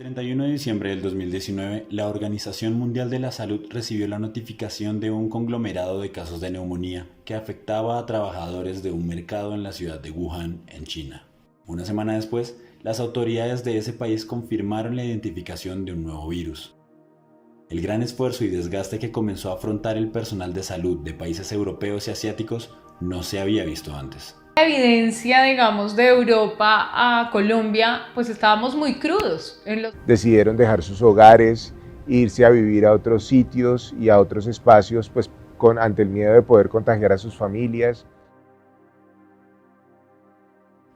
31 de diciembre del 2019, la Organización Mundial de la Salud recibió la notificación de un conglomerado de casos de neumonía que afectaba a trabajadores de un mercado en la ciudad de Wuhan, en China. Una semana después, las autoridades de ese país confirmaron la identificación de un nuevo virus. El gran esfuerzo y desgaste que comenzó a afrontar el personal de salud de países europeos y asiáticos no se había visto antes. La evidencia, digamos, de Europa a Colombia, pues estábamos muy crudos. Decidieron dejar sus hogares, irse a vivir a otros sitios y a otros espacios, pues ante el miedo de poder contagiar a sus familias.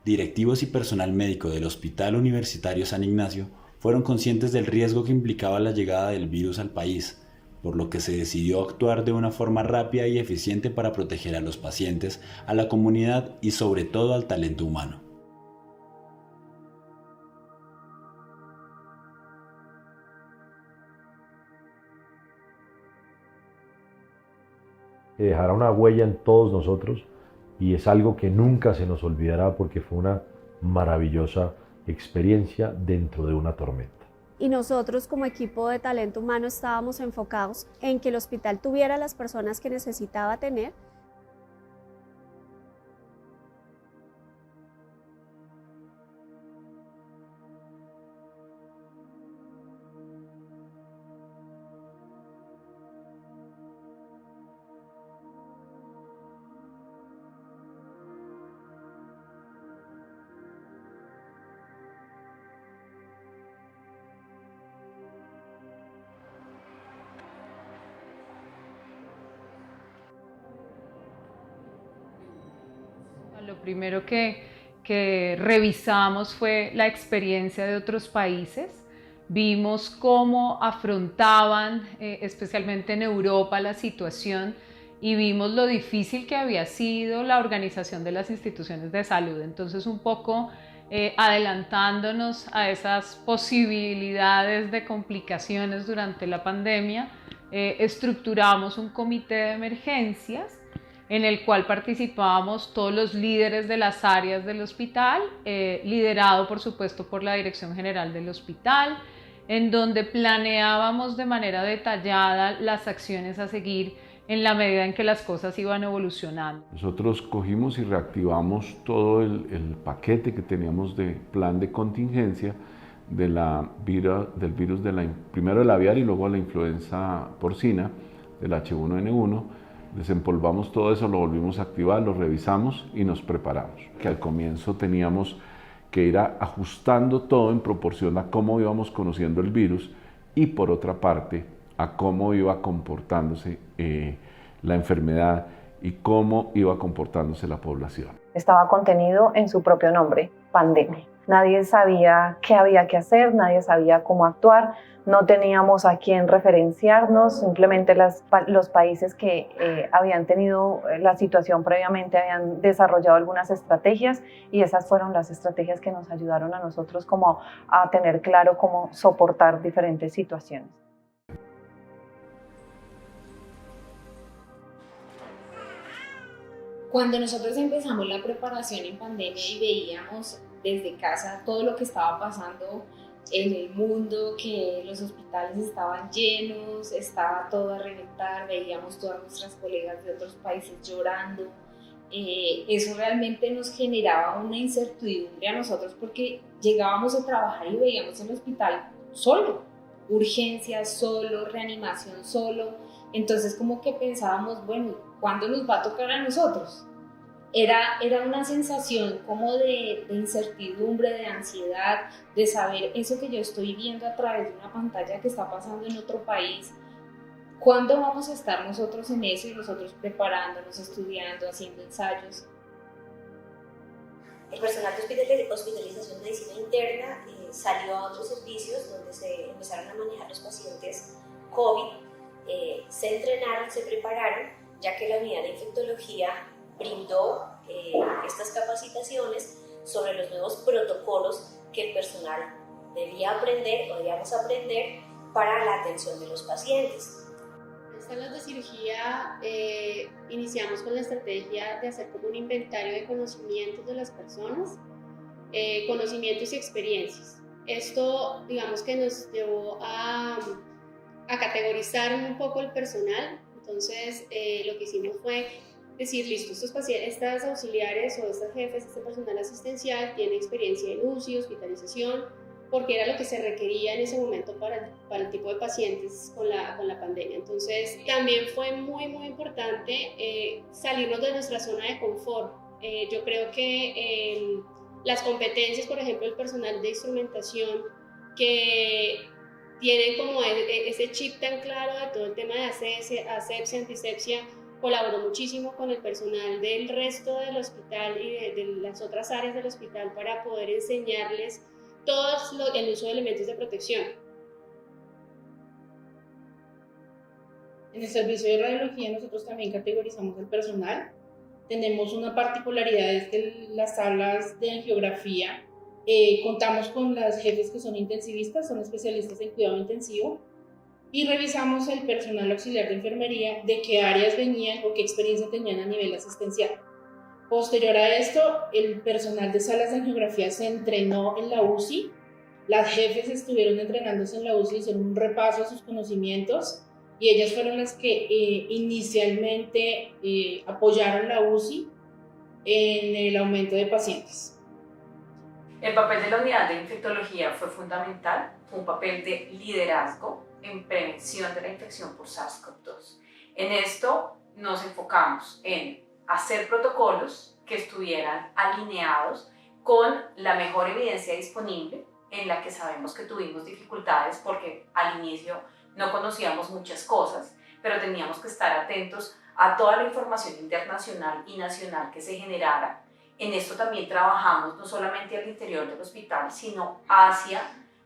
Directivos y personal médico del Hospital Universitario San Ignacio fueron conscientes del riesgo que implicaba la llegada del virus al país, por lo que se decidió actuar de una forma rápida y eficiente para proteger a los pacientes, a la comunidad y sobre todo al talento humano. Que dejara una huella en todos nosotros y es algo que nunca se nos olvidará porque fue una maravillosa experiencia dentro de una tormenta. Y nosotros como equipo de talento humano estábamos enfocados en que el hospital tuviera las personas que necesitaba tener. Lo primero que revisamos fue la experiencia de otros países. Vimos cómo afrontaban, especialmente en Europa, la situación y vimos lo difícil que había sido la organización de las instituciones de salud. Entonces, un poco adelantándonos a esas posibilidades de complicaciones durante la pandemia, estructuramos un comité de emergencias en el cual participábamos todos los líderes de las áreas del hospital, liderado por supuesto por la Dirección General del Hospital, en donde planeábamos de manera detallada las acciones a seguir en la medida en que las cosas iban evolucionando. Nosotros cogimos y reactivamos todo el paquete que teníamos de plan de contingencia del virus primero del aviar y luego la influenza porcina, del H1N1. Desempolvamos todo eso, lo volvimos a activar, lo revisamos y nos preparamos. Que al comienzo teníamos que ir ajustando todo en proporción a cómo íbamos conociendo el virus y por otra parte a cómo iba comportándose la enfermedad y cómo iba comportándose la población. Estaba contenido en su propio nombre, pandemia. Nadie sabía qué había que hacer, nadie sabía cómo actuar, no teníamos a quién referenciarnos, simplemente los países que habían tenido la situación previamente habían desarrollado algunas estrategias y esas fueron las estrategias que nos ayudaron a nosotros como a tener claro cómo soportar diferentes situaciones. Cuando nosotros empezamos la preparación en pandemia y veíamos desde casa todo lo que estaba pasando en el mundo, que los hospitales estaban llenos, estaba todo a reventar, veíamos todas nuestras colegas de otros países llorando, eso realmente nos generaba una incertidumbre a nosotros porque llegábamos a trabajar y veíamos el hospital solo, urgencias solo, reanimación solo, entonces como que pensábamos, bueno, ¿cuándo nos va a tocar a nosotros? Era una sensación como de incertidumbre, de ansiedad, de saber eso que yo estoy viendo a través de una pantalla que está pasando en otro país. ¿Cuándo vamos a estar nosotros en eso y nosotros preparándonos, estudiando, haciendo ensayos? El personal de hospitalización de medicina interna salió a otros servicios donde se empezaron a manejar los pacientes COVID. Se entrenaron, se prepararon, ya que la unidad de infectología brindó estas capacitaciones sobre los nuevos protocolos que el personal debía aprender o debíamos aprender para la atención de los pacientes. En salas de cirugía iniciamos con la estrategia de hacer como un inventario de conocimientos de las personas, conocimientos y experiencias. Esto, digamos que nos llevó a categorizar un poco el personal. Entonces, lo que hicimos fue decir, listo, estas auxiliares o estas jefes, este personal asistencial tiene experiencia en UCI, hospitalización, porque era lo que se requería en ese momento para el tipo de pacientes con la pandemia. Entonces, también fue muy, muy importante salirnos de nuestra zona de confort. Yo creo que las competencias, por ejemplo, el personal de instrumentación, que tienen como ese chip tan claro de todo el tema de asepsia, antisepsia, colaboró muchísimo con el personal del resto del hospital y de las otras áreas del hospital para poder enseñarles todo el uso de elementos de protección. En el servicio de radiología nosotros también categorizamos el personal. Tenemos una particularidad, es que las salas de angiografía contamos con las jefes que son intensivistas, son especialistas en cuidado intensivo, y revisamos el personal auxiliar de enfermería, de qué áreas venían o qué experiencia tenían a nivel asistencial. Posterior a esto, el personal de salas de angiografía se entrenó en la UCI, las jefes estuvieron entrenándose en la UCI, hicieron un repaso a sus conocimientos, y ellas fueron las que inicialmente apoyaron la UCI en el aumento de pacientes. El papel de la unidad de infectología fue fundamental, fue un papel de liderazgo en prevención de la infección por SARS-CoV-2. En esto nos enfocamos en hacer protocolos que estuvieran alineados con la mejor evidencia disponible, en la que sabemos que tuvimos dificultades porque al inicio no conocíamos muchas cosas, pero teníamos que estar atentos a toda la información internacional y nacional que se generara. En esto también trabajamos no solamente al interior del hospital, sino hacia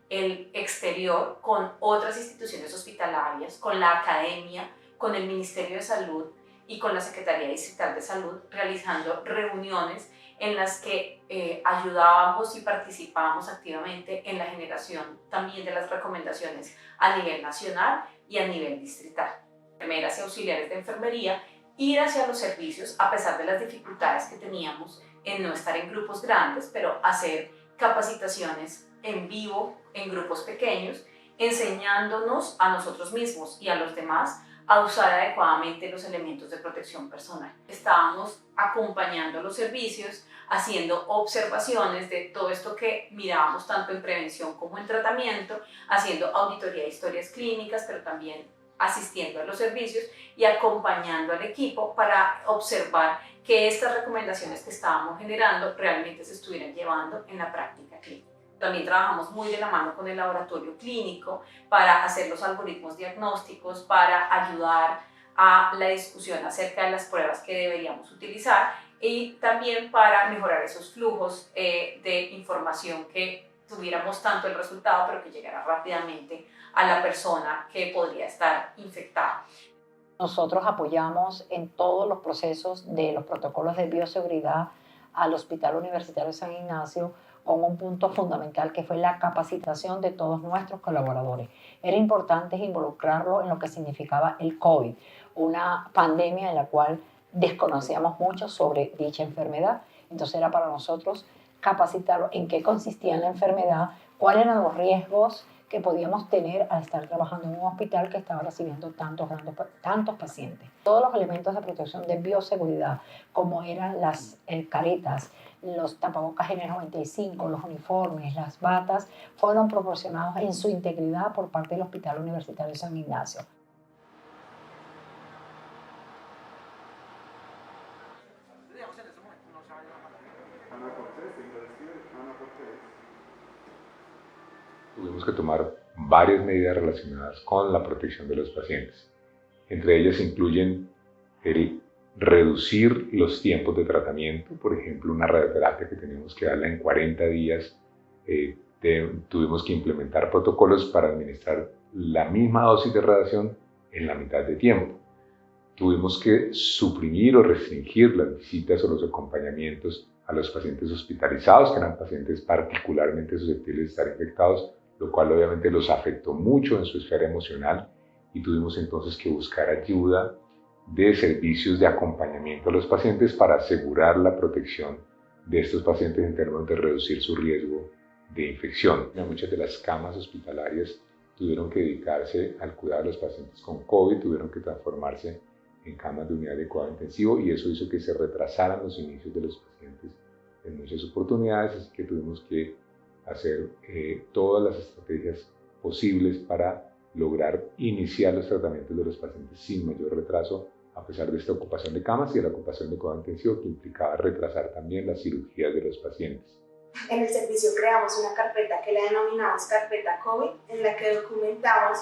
el exterior con otras instituciones hospitalarias, con la academia, con el Ministerio de Salud y con la Secretaría Distrital de Salud, realizando reuniones en las que ayudábamos y participábamos activamente en la generación también de las recomendaciones a nivel nacional y a nivel distrital. Enfermeras y auxiliares de enfermería, ir hacia los servicios a pesar de las dificultades que teníamos en no estar en grupos grandes, pero hacer capacitaciones en vivo, en grupos pequeños, enseñándonos a nosotros mismos y a los demás a usar adecuadamente los elementos de protección personal. Estábamos acompañando los servicios, haciendo observaciones de todo esto que mirábamos tanto en prevención como en tratamiento, haciendo auditoría de historias clínicas, pero también asistiendo a los servicios y acompañando al equipo para observar que estas recomendaciones que estábamos generando realmente se estuvieran llevando en la práctica clínica. También trabajamos muy de la mano con el laboratorio clínico para hacer los algoritmos diagnósticos, para ayudar a la discusión acerca de las pruebas que deberíamos utilizar y también para mejorar esos flujos de información que tuviéramos tanto el resultado, pero que llegara rápidamente a la persona que podría estar infectada. Nosotros apoyamos en todos los procesos de los protocolos de bioseguridad al Hospital Universitario San Ignacio, con un punto fundamental que fue la capacitación de todos nuestros colaboradores. Era importante involucrarlo en lo que significaba el COVID, una pandemia en la cual desconocíamos mucho sobre dicha enfermedad. Entonces era para nosotros capacitarlo en qué consistía la enfermedad, cuáles eran los riesgos que podíamos tener al estar trabajando en un hospital que estaba recibiendo tantos pacientes. Todos los elementos de protección de bioseguridad, como eran las caretas, los tapabocas N95, los uniformes, las batas, fueron proporcionados en su integridad por parte del Hospital Universitario San Ignacio. Tuvimos que tomar varias medidas relacionadas con la protección de los pacientes. Entre ellas incluyen el reducir los tiempos de tratamiento. Por ejemplo, una radioterapia que teníamos que darla en 40 días, tuvimos que implementar protocolos para administrar la misma dosis de radiación en la mitad de tiempo. Tuvimos que suprimir o restringir las visitas o los acompañamientos a los pacientes hospitalizados, que eran pacientes particularmente susceptibles de estar infectados, lo cual obviamente los afectó mucho en su esfera emocional, y tuvimos entonces que buscar ayuda de servicios de acompañamiento a los pacientes para asegurar la protección de estos pacientes en términos de reducir su riesgo de infección. Muchas de las camas hospitalarias tuvieron que dedicarse al cuidado de los pacientes con COVID, tuvieron que transformarse en camas de unidad de cuidado intensivo y eso hizo que se retrasaran los inicios de los pacientes en muchas oportunidades, así que tuvimos que hacer todas las estrategias posibles para lograr iniciar los tratamientos de los pacientes sin mayor retraso, a pesar de esta ocupación de camas y de la ocupación de cuidado intensivo que implicaba retrasar también las cirugías de los pacientes. En el servicio creamos una carpeta que la denominamos carpeta COVID, en la que documentamos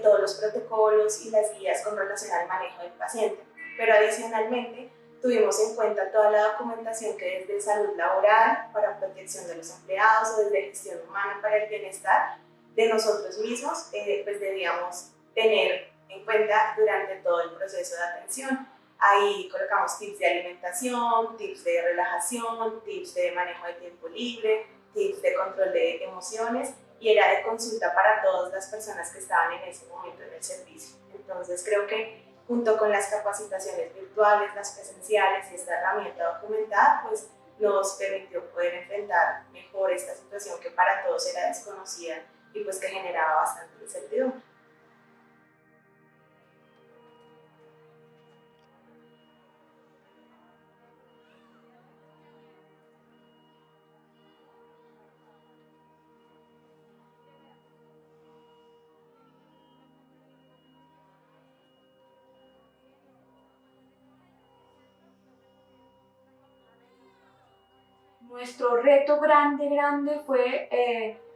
todos los protocolos y las guías con relación al manejo del paciente. Pero adicionalmente tuvimos en cuenta toda la documentación que desde salud laboral para protección de los empleados o desde gestión humana para el bienestar de nosotros mismos, pues debíamos tener en cuenta durante todo el proceso de atención. Ahí colocamos tips de alimentación, tips de relajación, tips de manejo de tiempo libre, tips de control de emociones y era de consulta para todas las personas que estaban en ese momento en el servicio. Entonces creo que junto con las capacitaciones virtuales, las presenciales y esta herramienta documentada, pues nos permitió poder enfrentar mejor esta situación que para todos era desconocida y pues que generaba bastante incertidumbre. Nuestro reto grande fue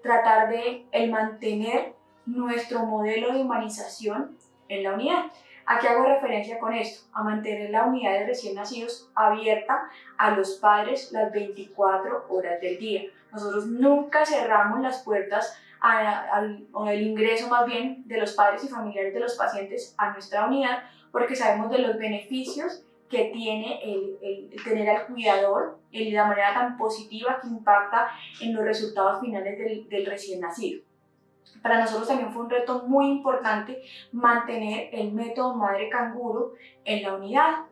tratar de mantener nuestro modelo de humanización en la unidad. ¿A qué hago referencia con esto? A mantener la unidad de recién nacidos abierta a los padres las 24 horas del día. Nosotros nunca cerramos las puertas o el ingreso más bien de los padres y familiares de los pacientes a nuestra unidad porque sabemos de los beneficios que tiene el tener al cuidador de la manera tan positiva que impacta en los resultados finales del recién nacido. Para nosotros también fue un reto muy importante mantener el método madre canguro en la unidad.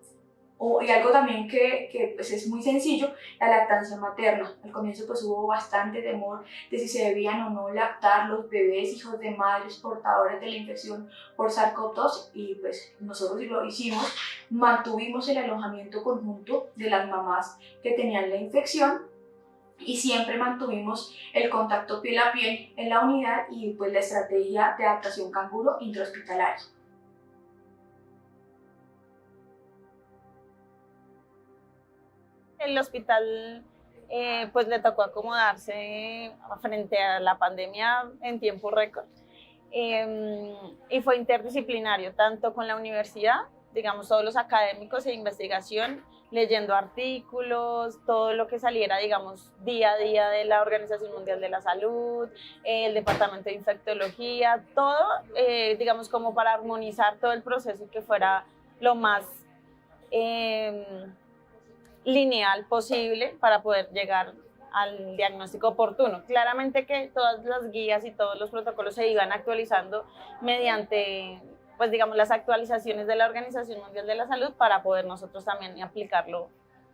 Y algo también que pues es muy sencillo, la lactancia materna. Al comienzo pues hubo bastante temor de si se debían o no lactar los bebés hijos de madres portadoras de la infección por SARS-CoV-2 y pues nosotros lo hicimos, mantuvimos el alojamiento conjunto de las mamás que tenían la infección y siempre mantuvimos el contacto piel a piel en la unidad y pues la estrategia de adaptación canguro intrahospitalaria. El hospital pues le tocó acomodarse frente a la pandemia en tiempo récord y fue interdisciplinario, tanto con la universidad, digamos todos los académicos e investigación, leyendo artículos, todo lo que saliera, digamos, día a día de la Organización Mundial de la Salud, el Departamento de Infectología, todo, digamos, como para armonizar todo el proceso y que fuera lo más lineal posible para poder llegar al diagnóstico oportuno. Claramente que todas las guías y todos los protocolos se iban actualizando mediante, pues digamos, las actualizaciones de la Organización Mundial de la Salud para poder nosotros también aplicarlo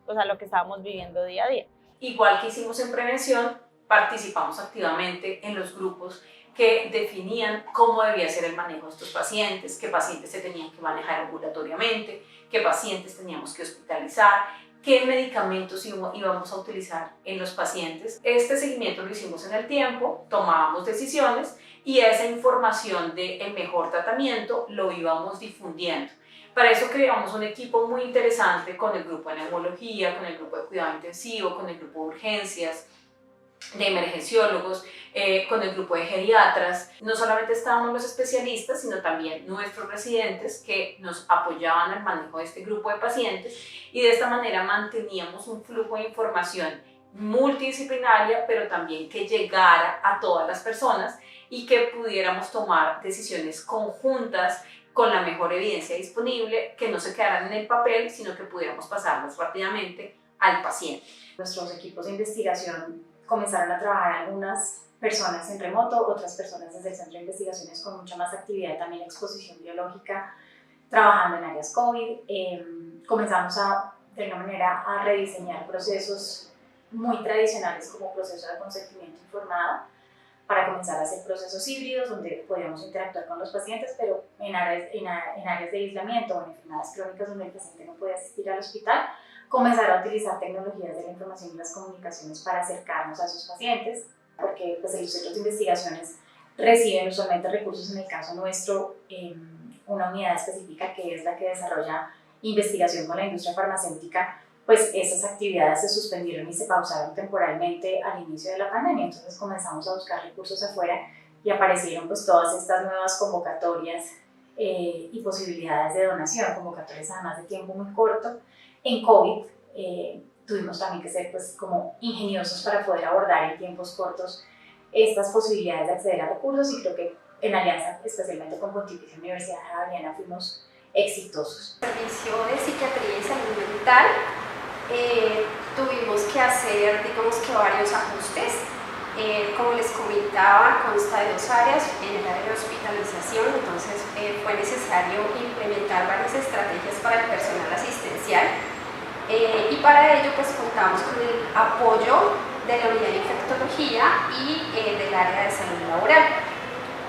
pues, a lo que estábamos viviendo día a día. Igual que hicimos en prevención, participamos activamente en los grupos que definían cómo debía ser el manejo de estos pacientes, qué pacientes se tenían que manejar ambulatoriamente, qué pacientes teníamos que hospitalizar, qué medicamentos íbamos a utilizar en los pacientes. Este seguimiento lo hicimos en el tiempo, tomábamos decisiones y esa información del mejor tratamiento lo íbamos difundiendo. Para eso creamos un equipo muy interesante con el grupo de neumología, con el grupo de cuidado intensivo, con el grupo de urgencias, de emergenciólogos, con el grupo de geriatras. No solamente estábamos los especialistas, sino también nuestros residentes que nos apoyaban al manejo de este grupo de pacientes y de esta manera manteníamos un flujo de información multidisciplinaria, pero también que llegara a todas las personas y que pudiéramos tomar decisiones conjuntas con la mejor evidencia disponible, que no se quedaran en el papel, sino que pudiéramos pasarlas rápidamente al paciente. Nuestros equipos de investigación comenzaron a trabajar algunas personas en remoto, otras personas desde el Centro de Investigaciones con mucha más actividad, también exposición biológica, trabajando en áreas COVID. Comenzamos de una manera a rediseñar procesos muy tradicionales como proceso de consentimiento informado, para comenzar a hacer procesos híbridos donde podíamos interactuar con los pacientes, pero en áreas de aislamiento o en enfermedades crónicas donde el paciente no puede asistir al hospital, comenzar a utilizar tecnologías de la información y las comunicaciones para acercarnos a esos pacientes, porque pues, los centros de investigaciones reciben usualmente recursos, en el caso nuestro, una unidad específica que es la que desarrolla investigación con la industria farmacéutica. Pues esas actividades se suspendieron y se pausaron temporalmente al inicio de la pandemia, entonces comenzamos a buscar recursos afuera y aparecieron pues todas estas nuevas convocatorias y posibilidades de donación, convocatorias además de tiempo muy corto. En COVID tuvimos también que ser pues como ingeniosos para poder abordar en tiempos cortos estas posibilidades de acceder a recursos, y creo que en alianza especialmente con Pontificia Universidad Javeriana fuimos exitosos. Servicio de psiquiatría y salud mental. Tuvimos que hacer, digamos que varios ajustes. Como les comentaba, consta de 2 áreas. En el área de hospitalización, entonces fue necesario implementar varias estrategias para el personal asistencial, y para ello pues contamos con el apoyo de la unidad de infectología y del área de salud laboral.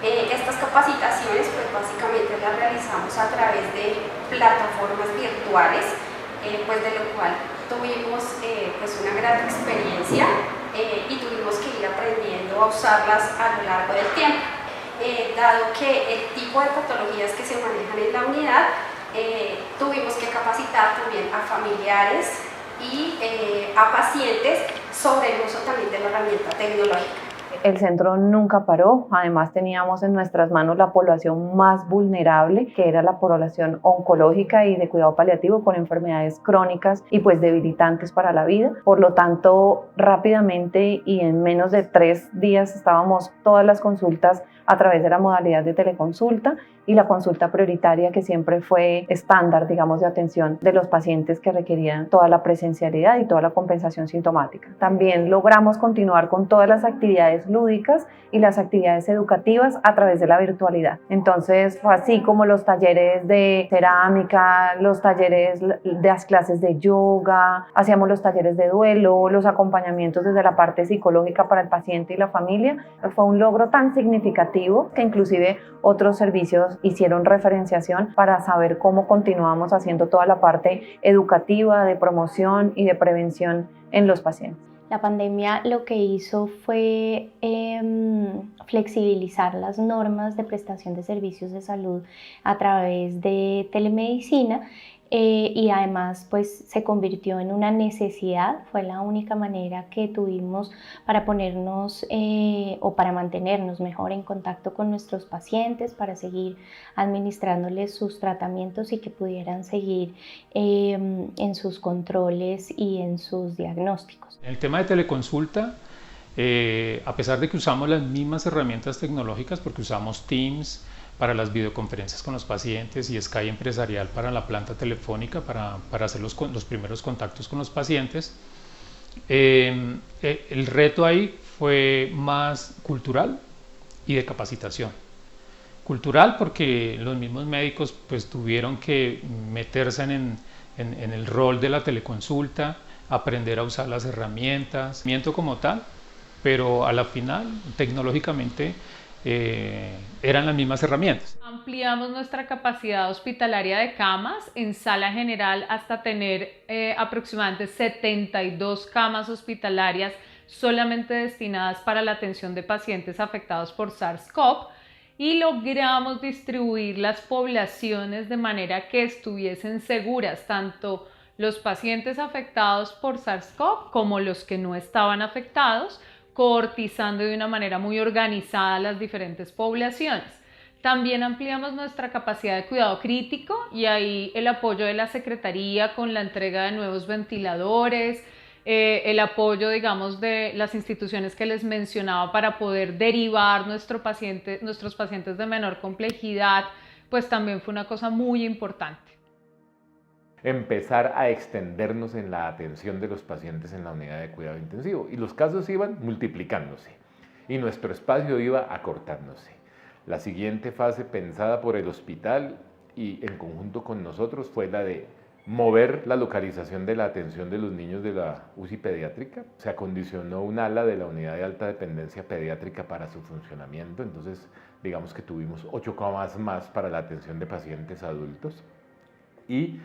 Estas capacitaciones pues básicamente las realizamos a través de plataformas virtuales, pues de lo cual tuvimos pues una gran experiencia y tuvimos que ir aprendiendo a usarlas a lo largo del tiempo. Dado que el tipo de patologías que se manejan en la unidad, tuvimos que capacitar también a familiares y a pacientes sobre el uso también de la herramienta tecnológica. El centro nunca paró, además teníamos en nuestras manos la población más vulnerable, que era la población oncológica y de cuidado paliativo con enfermedades crónicas y pues debilitantes para la vida. Por lo tanto, rápidamente y en menos de 3 días estábamos todas las consultas a través de la modalidad de teleconsulta y la consulta prioritaria, que siempre fue estándar, digamos, de atención de los pacientes que requerían toda la presencialidad y toda la compensación sintomática. También logramos continuar con todas las actividades lúdicas y las actividades educativas a través de la virtualidad. Entonces fue así como los talleres de cerámica, los talleres de las clases de yoga, hacíamos los talleres de duelo, los acompañamientos desde la parte psicológica para el paciente y la familia. Fue un logro tan significativo que inclusive otros servicios hicieron referenciación para saber cómo continuamos haciendo toda la parte educativa, de promoción y de prevención en los pacientes. La pandemia lo que hizo fue flexibilizar las normas de prestación de servicios de salud a través de telemedicina, y además pues se convirtió en una necesidad. Fue la única manera que tuvimos para ponernos o para mantenernos mejor en contacto con nuestros pacientes, para seguir administrándoles sus tratamientos y que pudieran seguir en sus controles y en sus diagnósticos. En el tema de teleconsulta, a pesar de que usamos las mismas herramientas tecnológicas, porque usamos Teams para las videoconferencias con los pacientes y Sky Empresarial para la planta telefónica, para hacer los primeros contactos con los pacientes, el reto ahí fue más cultural y de capacitación. Cultural porque los mismos médicos pues tuvieron que meterse en el rol de la teleconsulta, aprender a usar las herramientas, como tal, pero a la final tecnológicamente eran las mismas herramientas. Ampliamos nuestra capacidad hospitalaria de camas en sala general hasta tener aproximadamente 72 camas hospitalarias solamente destinadas para la atención de pacientes afectados por SARS-CoV, y logramos distribuir las poblaciones de manera que estuviesen seguras tanto los pacientes afectados por SARS-CoV como los que no estaban afectados, cohortizando de una manera muy organizada las diferentes poblaciones. También ampliamos nuestra capacidad de cuidado crítico y ahí el apoyo de la Secretaría con la entrega de nuevos ventiladores, el apoyo, digamos, de las instituciones que les mencionaba para poder derivar nuestros pacientes de menor complejidad, pues también fue una cosa muy importante. Empezar a extendernos en la atención de los pacientes en la unidad de cuidado intensivo, y los casos iban multiplicándose y nuestro espacio iba acortándose. La siguiente fase pensada por el hospital y en conjunto con nosotros fue la de mover la localización de la atención de los niños de la UCI pediátrica. Se acondicionó un ala de la unidad de alta dependencia pediátrica para su funcionamiento, entonces digamos que tuvimos 8 camas más para la atención de pacientes adultos y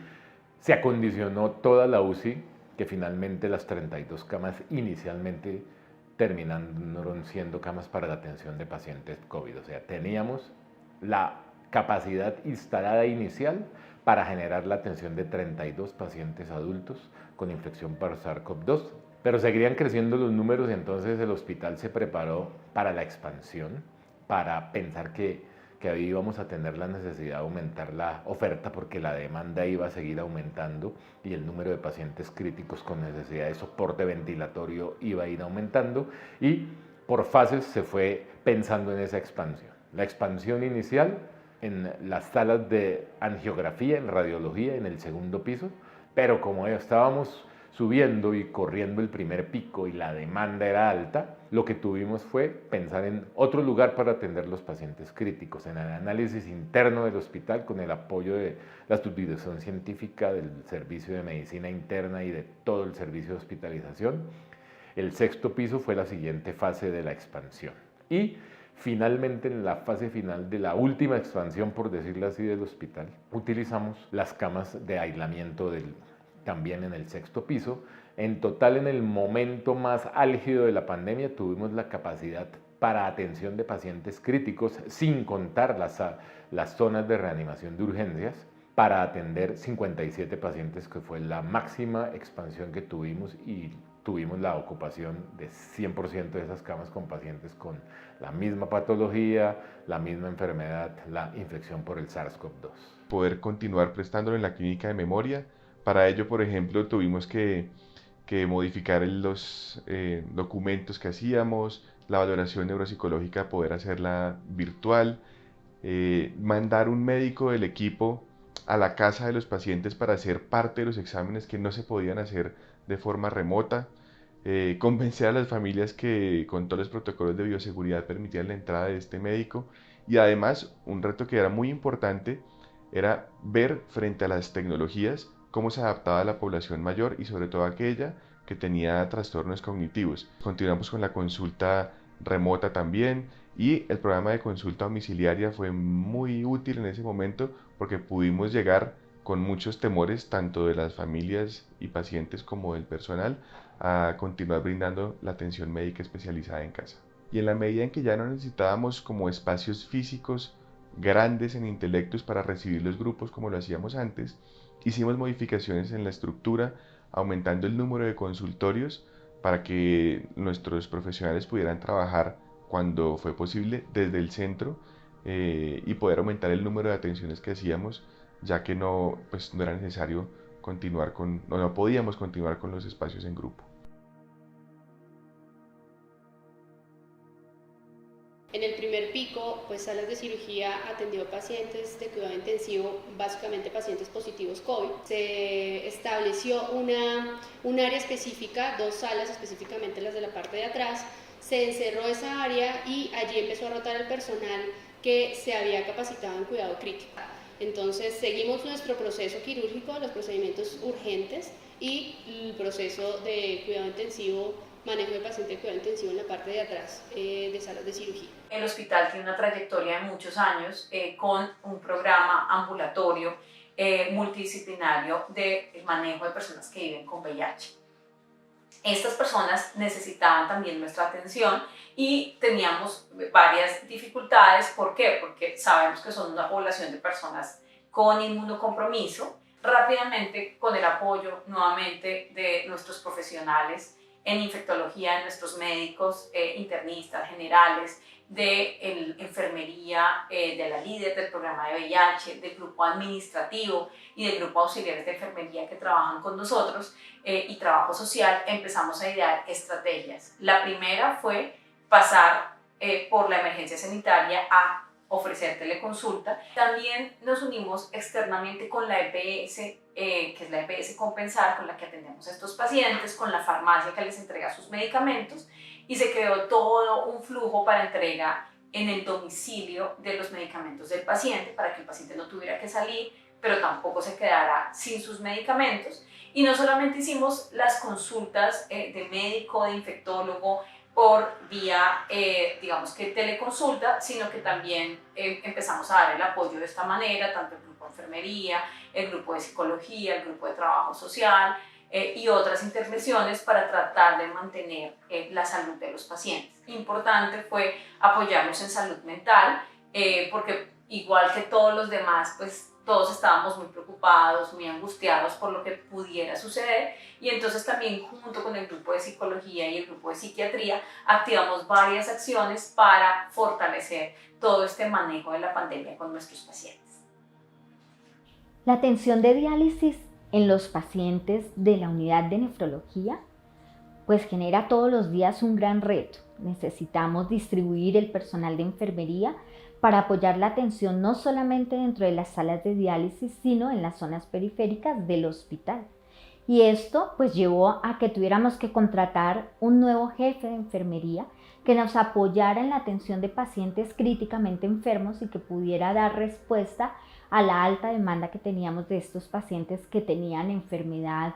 se acondicionó toda la UCI, que finalmente las 32 camas inicialmente terminaron siendo camas para la atención de pacientes COVID. O sea, teníamos la capacidad instalada inicial para generar la atención de 32 pacientes adultos con infección por SARS-CoV-2. Pero seguirían creciendo los números y entonces el hospital se preparó para la expansión, para pensar que íbamos a tener la necesidad de aumentar la oferta porque la demanda iba a seguir aumentando y el número de pacientes críticos con necesidad de soporte ventilatorio iba a ir aumentando y por fases se fue pensando en esa expansión. La expansión inicial en las salas de angiografía, en radiología, en el segundo piso, pero como estábamos subiendo y corriendo el primer pico y la demanda era alta, lo que tuvimos fue pensar en otro lugar para atender los pacientes críticos, en el análisis interno del hospital con el apoyo de la subdirección científica del Servicio de Medicina Interna y de todo el servicio de hospitalización. El sexto piso fue la siguiente fase de la expansión. Y finalmente, en la fase final de la última expansión, por decirlo así, del hospital, utilizamos las camas de aislamiento también en el sexto piso. En total, en el momento más álgido de la pandemia, tuvimos la capacidad para atención de pacientes críticos, sin contar las zonas de reanimación de urgencias, para atender 57 pacientes, que fue la máxima expansión que tuvimos, y tuvimos la ocupación de 100% de esas camas con pacientes con la misma patología, la misma enfermedad, la infección por el SARS-CoV-2. Poder continuar prestándolo en la clínica de memoria. Para ello, por ejemplo, tuvimos que modificar los documentos que hacíamos, la valoración neuropsicológica, poder hacerla virtual, mandar un médico del equipo a la casa de los pacientes para hacer parte de los exámenes que no se podían hacer de forma remota, convencer a las familias que con todos los protocolos de bioseguridad permitían la entrada de este médico, y además un reto que era muy importante era ver frente a las tecnologías cómo se adaptaba a la población mayor y sobre todo aquella que tenía trastornos cognitivos. Continuamos con la consulta remota también, y el programa de consulta domiciliaria fue muy útil en ese momento porque pudimos llegar con muchos temores, tanto de las familias y pacientes como del personal, a continuar brindando la atención médica especializada en casa. Y en la medida en que ya no necesitábamos como espacios físicos grandes en intelectos para recibir los grupos como lo hacíamos antes, hicimos modificaciones en la estructura, aumentando el número de consultorios para que nuestros profesionales pudieran trabajar cuando fue posible desde el centro, y poder aumentar el número de atenciones que hacíamos, ya que no era necesario continuar no podíamos continuar con los espacios en grupo. En el primer pico, salas de cirugía atendió pacientes de cuidado intensivo, básicamente pacientes positivos COVID. Se estableció un área específica, 2 salas, específicamente las de la parte de atrás. Se encerró esa área y allí empezó a rotar el personal que se había capacitado en cuidado crítico. Entonces seguimos nuestro proceso quirúrgico, los procedimientos urgentes y el proceso de cuidado intensivo, manejo de paciente de cuidado intensivo en la parte de atrás de salas de cirugía. El hospital tiene una trayectoria de muchos años con un programa ambulatorio multidisciplinario de manejo de personas que viven con VIH. Estas personas necesitaban también nuestra atención y teníamos varias dificultades. ¿Por qué? Porque sabemos que son una población de personas con inmunocompromiso. Rápidamente, con el apoyo nuevamente de nuestros profesionales en infectología, de nuestros médicos internistas generales, de enfermería, de la líder del programa de VIH, del grupo administrativo y del grupo auxiliares de enfermería que trabajan con nosotros, y trabajo social, empezamos a idear estrategias. La primera fue pasar por la emergencia sanitaria a ofrecer teleconsulta. También nos unimos externamente con la EPS, que es la EPS Compensar, con la que atendemos a estos pacientes, con la farmacia que les entrega sus medicamentos, y se creó todo un flujo para entrega en el domicilio de los medicamentos del paciente, para que el paciente no tuviera que salir, pero tampoco se quedara sin sus medicamentos. Y no solamente hicimos las consultas de médico, de infectólogo, por vía, digamos que teleconsulta, sino que también empezamos a dar el apoyo de esta manera, tanto el grupo de enfermería, el grupo de psicología, el grupo de trabajo social y otras intervenciones para tratar de mantener la salud de los pacientes. Importante fue apoyarnos en salud mental, porque igual que todos los demás, pues todos estábamos muy preocupados, muy angustiados por lo que pudiera suceder, y entonces también junto con el grupo de psicología y el grupo de psiquiatría activamos varias acciones para fortalecer todo este manejo de la pandemia con nuestros pacientes. La atención de diálisis en los pacientes de la unidad de nefrología pues genera todos los días un gran reto. Necesitamos distribuir el personal de enfermería para apoyar la atención no solamente dentro de las salas de diálisis, sino en las zonas periféricas del hospital. Y esto pues llevó a que tuviéramos que contratar un nuevo jefe de enfermería que nos apoyara en la atención de pacientes críticamente enfermos y que pudiera dar respuesta a la alta demanda que teníamos de estos pacientes que tenían enfermedad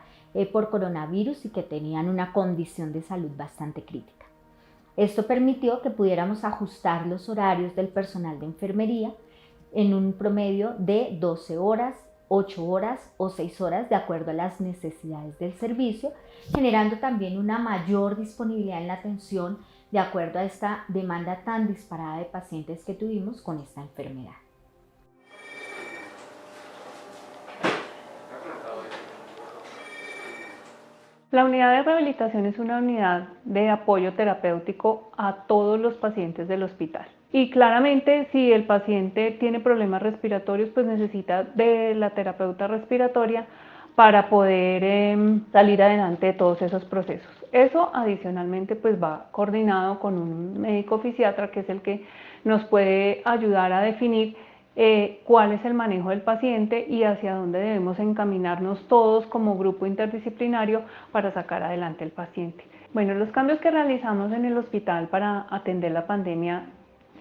por coronavirus y que tenían una condición de salud bastante crítica. Esto permitió que pudiéramos ajustar los horarios del personal de enfermería en un promedio de 12 horas, 8 horas o 6 horas de acuerdo a las necesidades del servicio, generando también una mayor disponibilidad en la atención de acuerdo a esta demanda tan disparada de pacientes que tuvimos con esta enfermedad. La unidad de rehabilitación es una unidad de apoyo terapéutico a todos los pacientes del hospital. Y claramente si el paciente tiene problemas respiratorios, pues necesita de la terapeuta respiratoria para poder salir adelante de todos esos procesos. Eso adicionalmente pues va coordinado con un médico fisiatra que es el que nos puede ayudar a definir cuál es el manejo del paciente y hacia dónde debemos encaminarnos todos como grupo interdisciplinario para sacar adelante el paciente. Bueno, los cambios que realizamos en el hospital para atender la pandemia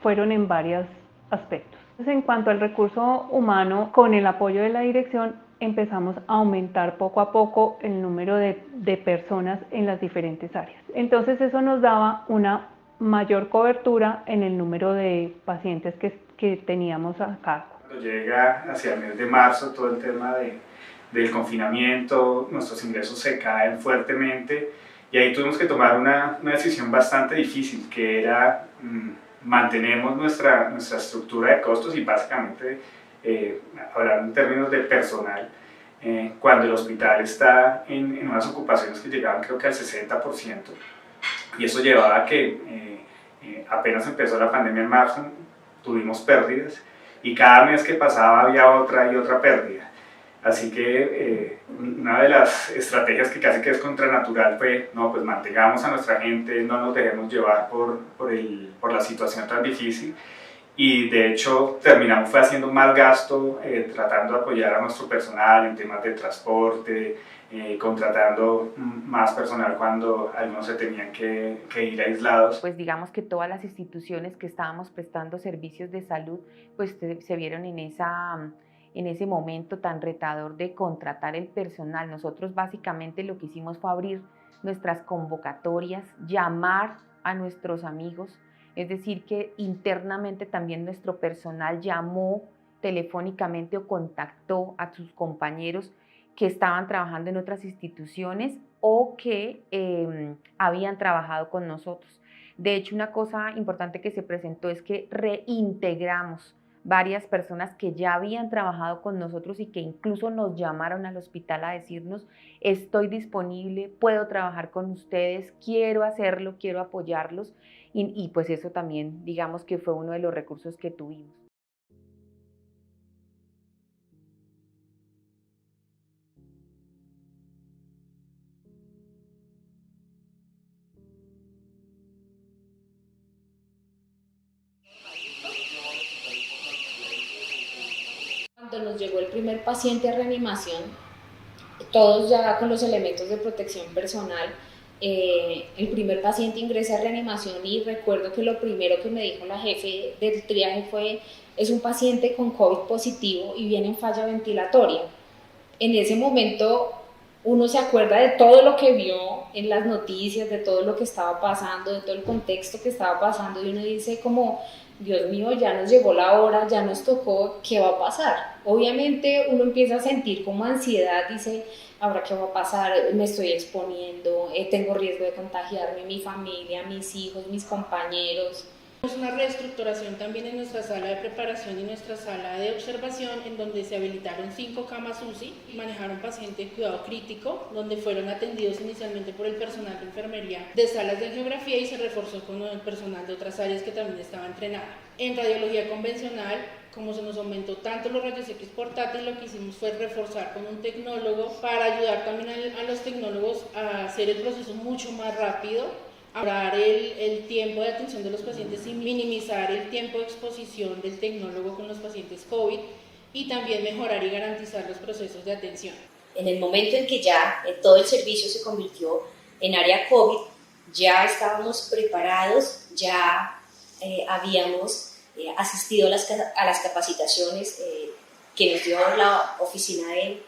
fueron en varios aspectos. Entonces, en cuanto al recurso humano, con el apoyo de la dirección empezamos a aumentar poco a poco el número de personas en las diferentes áreas. Entonces eso nos daba una mayor cobertura en el número de pacientes que teníamos a cargo. Cuando llega hacia el mes de marzo todo el tema del confinamiento, nuestros ingresos se caen fuertemente y ahí tuvimos que tomar una decisión bastante difícil, que era mantenemos nuestra estructura de costos y básicamente, hablando en términos de personal, cuando el hospital está en unas ocupaciones que llegaban creo que al 60%, y eso llevaba a que apenas empezó la pandemia en marzo, tuvimos pérdidas y cada mes que pasaba había otra y otra pérdida. Así que una de las estrategias que casi que es contranatural fue, no, pues mantengamos a nuestra gente, no nos dejemos llevar por la situación tan difícil. Y de hecho terminamos haciendo más gasto tratando de apoyar a nuestro personal en temas de transporte, contratando más personal cuando algunos se tenían que ir aislados. Pues digamos que todas las instituciones que estábamos prestando servicios de salud pues se vieron en ese momento tan retador de contratar el personal. Nosotros básicamente lo que hicimos fue abrir nuestras convocatorias, llamar a nuestros amigos, es decir que internamente también nuestro personal llamó telefónicamente o contactó a sus compañeros que estaban trabajando en otras instituciones o que habían trabajado con nosotros. De hecho, una cosa importante que se presentó es que reintegramos varias personas que ya habían trabajado con nosotros y que incluso nos llamaron al hospital a decirnos: estoy disponible, puedo trabajar con ustedes, quiero hacerlo, quiero apoyarlos, y pues eso también digamos que fue uno de los recursos que tuvimos. Cuando nos llegó el primer paciente a reanimación, todos ya con los elementos de protección personal, el primer paciente ingresa a reanimación y recuerdo que lo primero que me dijo la jefe del triaje fue: es un paciente con COVID positivo y viene en falla ventilatoria. En ese momento uno se acuerda de todo lo que vio en las noticias, de todo lo que estaba pasando, de todo el contexto que estaba pasando, y uno dice como, Dios mío, ya nos llegó la hora, ya nos tocó, ¿qué va a pasar? Obviamente uno empieza a sentir como ansiedad, dice, ¿ahora qué va a pasar? Me estoy exponiendo, tengo riesgo de contagiarme, mi familia, mis hijos, mis compañeros. Es una reestructuración también en nuestra sala de preparación y nuestra sala de observación, en donde se habilitaron 5 camas UCI y manejaron pacientes de cuidado crítico, donde fueron atendidos inicialmente por el personal de enfermería de salas de geografía y se reforzó con el personal de otras áreas que también estaba entrenado. En radiología convencional, como se nos aumentó tanto los rayos X portátiles, lo que hicimos fue reforzar con un tecnólogo para ayudar también a los tecnólogos a hacer el proceso mucho más rápido, ahorrar el tiempo de atención de los pacientes y minimizar el tiempo de exposición del tecnólogo con los pacientes COVID, y también mejorar y garantizar los procesos de atención. En el momento en que ya todo el servicio se convirtió en área COVID, ya estábamos preparados, ya habíamos asistido a las capacitaciones que nos dio la Oficina de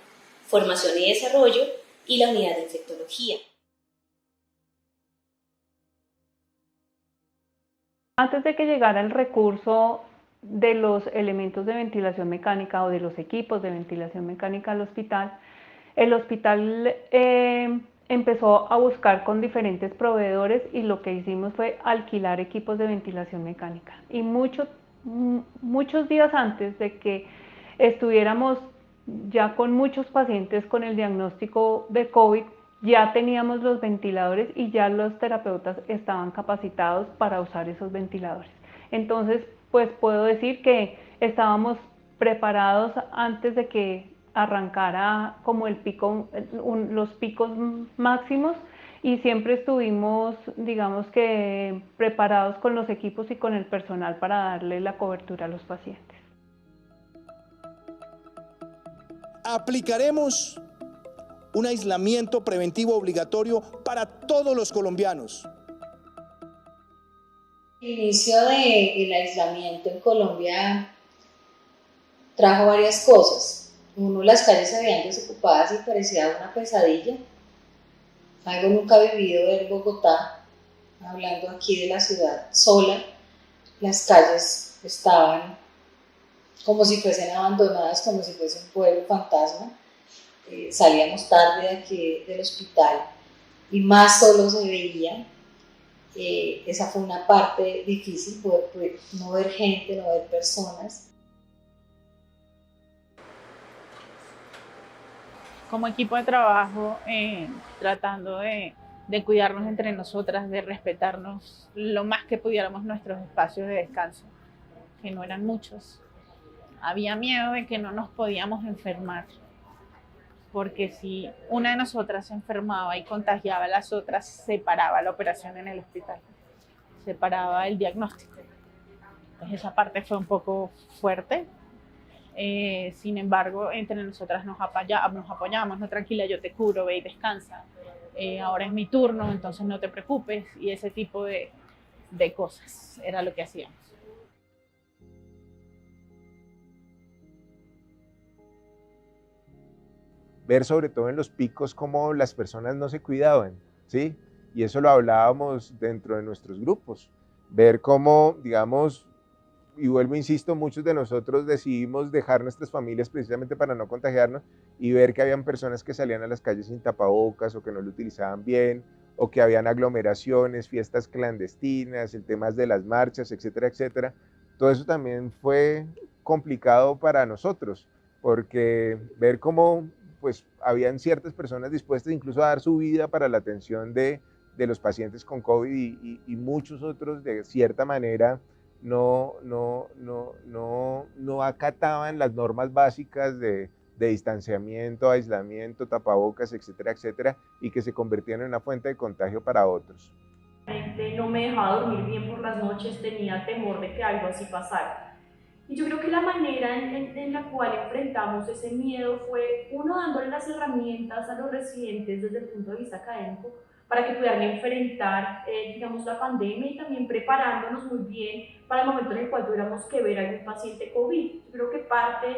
Formación y Desarrollo y la Unidad de Infectología. Antes de que llegara el recurso de los elementos de ventilación mecánica o de los equipos de ventilación mecánica al hospital, el hospital empezó a buscar con diferentes proveedores y lo que hicimos fue alquilar equipos de ventilación mecánica. Y muchos días antes de que estuviéramos ya con muchos pacientes con el diagnóstico de COVID, ya teníamos los ventiladores y ya los terapeutas estaban capacitados para usar esos ventiladores. Entonces, pues puedo decir que estábamos preparados antes de que arrancara como el pico, los picos máximos, y siempre estuvimos, digamos que, preparados con los equipos y con el personal para darle la cobertura a los pacientes. Aplicaremos un aislamiento preventivo obligatorio para todos los colombianos. El inicio del aislamiento en Colombia trajo varias cosas. Uno, las calles se veían desocupadas y parecía una pesadilla. Algo nunca vivido en Bogotá, hablando aquí de la ciudad sola. Las calles estaban como si fuesen abandonadas, como si fuese un pueblo fantasma. Salíamos tarde de aquí del hospital y más solo se veía. Esa fue una parte difícil, poder no ver gente, no ver personas. Como equipo de trabajo, tratando de cuidarnos entre nosotras, de respetarnos lo más que pudiéramos nuestros espacios de descanso, que no eran muchos. Había miedo de que no nos podíamos enfermar, porque si una de nosotras se enfermaba y contagiaba a las otras, se paraba la operación en el hospital, se paraba el diagnóstico. Entonces esa parte fue un poco fuerte. Sin embargo, entre nosotras nos apoyamos, no, tranquila, yo te curo, ve y descansa, ahora es mi turno, entonces no te preocupes, y ese tipo de cosas era lo que hacíamos. Ver sobre todo en los picos cómo las personas no se cuidaban, ¿sí? Y eso lo hablábamos dentro de nuestros grupos, ver cómo, digamos, y vuelvo, insisto, muchos de nosotros decidimos dejar nuestras familias precisamente para no contagiarnos, y ver que habían personas que salían a las calles sin tapabocas o que no lo utilizaban bien, o que habían aglomeraciones, fiestas clandestinas, el tema de las marchas, etcétera, etcétera. Todo eso también fue complicado para nosotros, porque ver cómo pues habían ciertas personas dispuestas incluso a dar su vida para la atención de los pacientes con COVID y muchos otros de cierta manera no acataban las normas básicas de distanciamiento, aislamiento, tapabocas, etcétera, etcétera, y que se convirtieron en una fuente de contagio para otros. No me dejaba dormir bien por las noches, tenía temor de que algo así pasara. Y yo creo que la manera en la cual enfrentamos ese miedo fue, uno, dándole las herramientas a los residentes desde el punto de vista académico para que pudieran enfrentar, digamos, la pandemia y también preparándonos muy bien para el momento en el cual tuviéramos que ver a algún paciente COVID. Yo creo que parte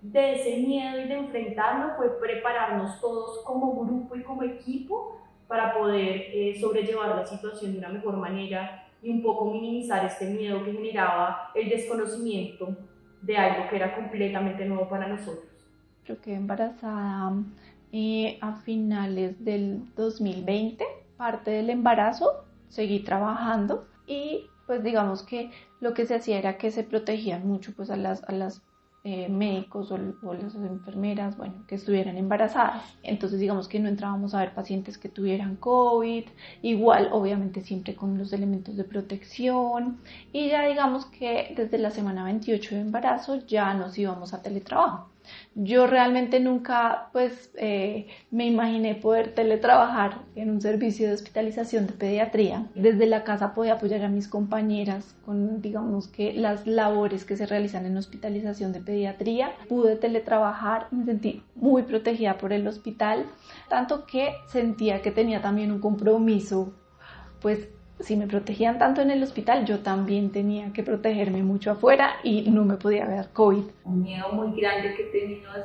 de ese miedo y de enfrentarlo fue prepararnos todos como grupo y como equipo para poder sobrellevar la situación de una mejor manera y un poco minimizar este miedo que generaba el desconocimiento de algo que era completamente nuevo para nosotros. Yo quedé embarazada a finales del 2020, parte del embarazo, seguí trabajando y pues digamos que lo que se hacía era que se protegían mucho pues a las médicos o las enfermeras, bueno, que estuvieran embarazadas. Entonces digamos que no entrábamos a ver pacientes que tuvieran COVID, igual obviamente siempre con los elementos de protección, y ya digamos que desde la semana 28 de embarazo ya nos íbamos a teletrabajo. Yo realmente nunca me imaginé poder teletrabajar en un servicio de hospitalización de pediatría. Desde la casa podía apoyar a mis compañeras con, digamos, que las labores que se realizan en hospitalización de pediatría. Pude teletrabajar, me sentí muy protegida por el hospital, tanto que sentía que tenía también un compromiso, pues si me protegían tanto en el hospital, yo también tenía que protegerme mucho afuera y no me podía dar COVID. Un miedo muy grande que he tenido es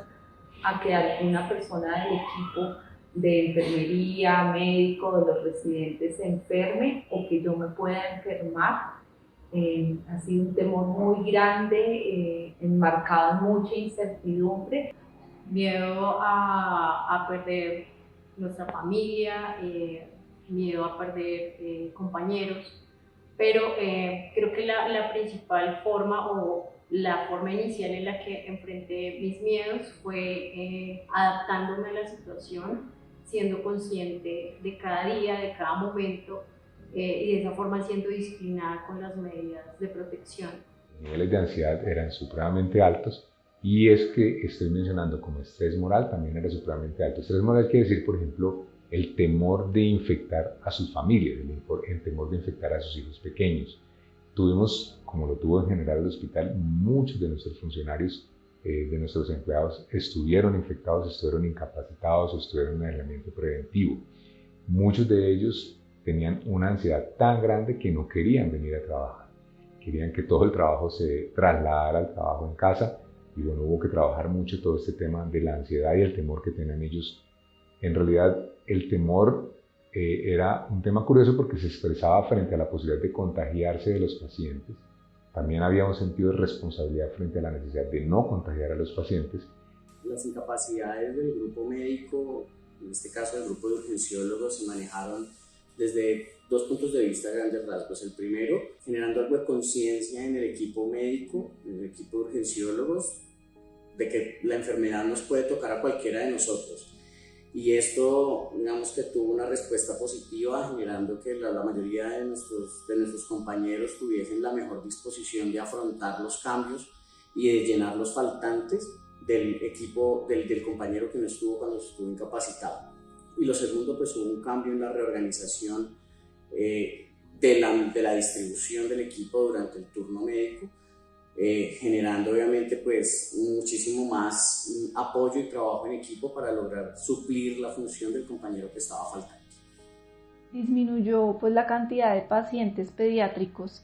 a que alguna persona del equipo de enfermería, médico, de los residentes se enferme o que yo me pueda enfermar. Ha sido un temor muy grande, enmarcado en mucha incertidumbre. Miedo a perder nuestra familia, miedo a perder compañeros, pero creo que la principal forma o la forma inicial en la que enfrenté mis miedos fue adaptándome a la situación, siendo consciente de cada día, de cada momento y de esa forma siendo disciplinada con las medidas de protección. Los niveles de ansiedad eran supremamente altos y es que estoy mencionando como estrés moral también era supremamente alto. Estrés moral quiere decir, por ejemplo, el temor de infectar a sus familias, el temor de infectar a sus hijos pequeños. Tuvimos, como lo tuvo en general el hospital, muchos de nuestros funcionarios, de nuestros empleados, estuvieron infectados, estuvieron incapacitados o estuvieron en aislamiento preventivo. Muchos de ellos tenían una ansiedad tan grande que no querían venir a trabajar. Querían que todo el trabajo se trasladara al trabajo en casa y bueno, hubo que trabajar mucho todo este tema de la ansiedad y el temor que tenían ellos. En realidad, el temor era un tema curioso porque se expresaba frente a la posibilidad de contagiarse de los pacientes. También había un sentido de responsabilidad frente a la necesidad de no contagiar a los pacientes. Las incapacidades del grupo médico, en este caso del grupo de urgenciólogos, se manejaron desde dos puntos de vista a grandes rasgos. El primero, generando algo de conciencia en el equipo médico, en el equipo de urgenciólogos, de que la enfermedad nos puede tocar a cualquiera de nosotros. Y esto, digamos que tuvo una respuesta positiva, generando que la mayoría de nuestros compañeros tuviesen la mejor disposición de afrontar los cambios y de llenar los faltantes del equipo, del compañero que no estuvo cuando estuvo incapacitado. Y lo segundo, pues hubo un cambio en la reorganización de la distribución del equipo durante el turno médico, generando obviamente pues muchísimo más apoyo y trabajo en equipo para lograr suplir la función del compañero que estaba faltando. Disminuyó pues la cantidad de pacientes pediátricos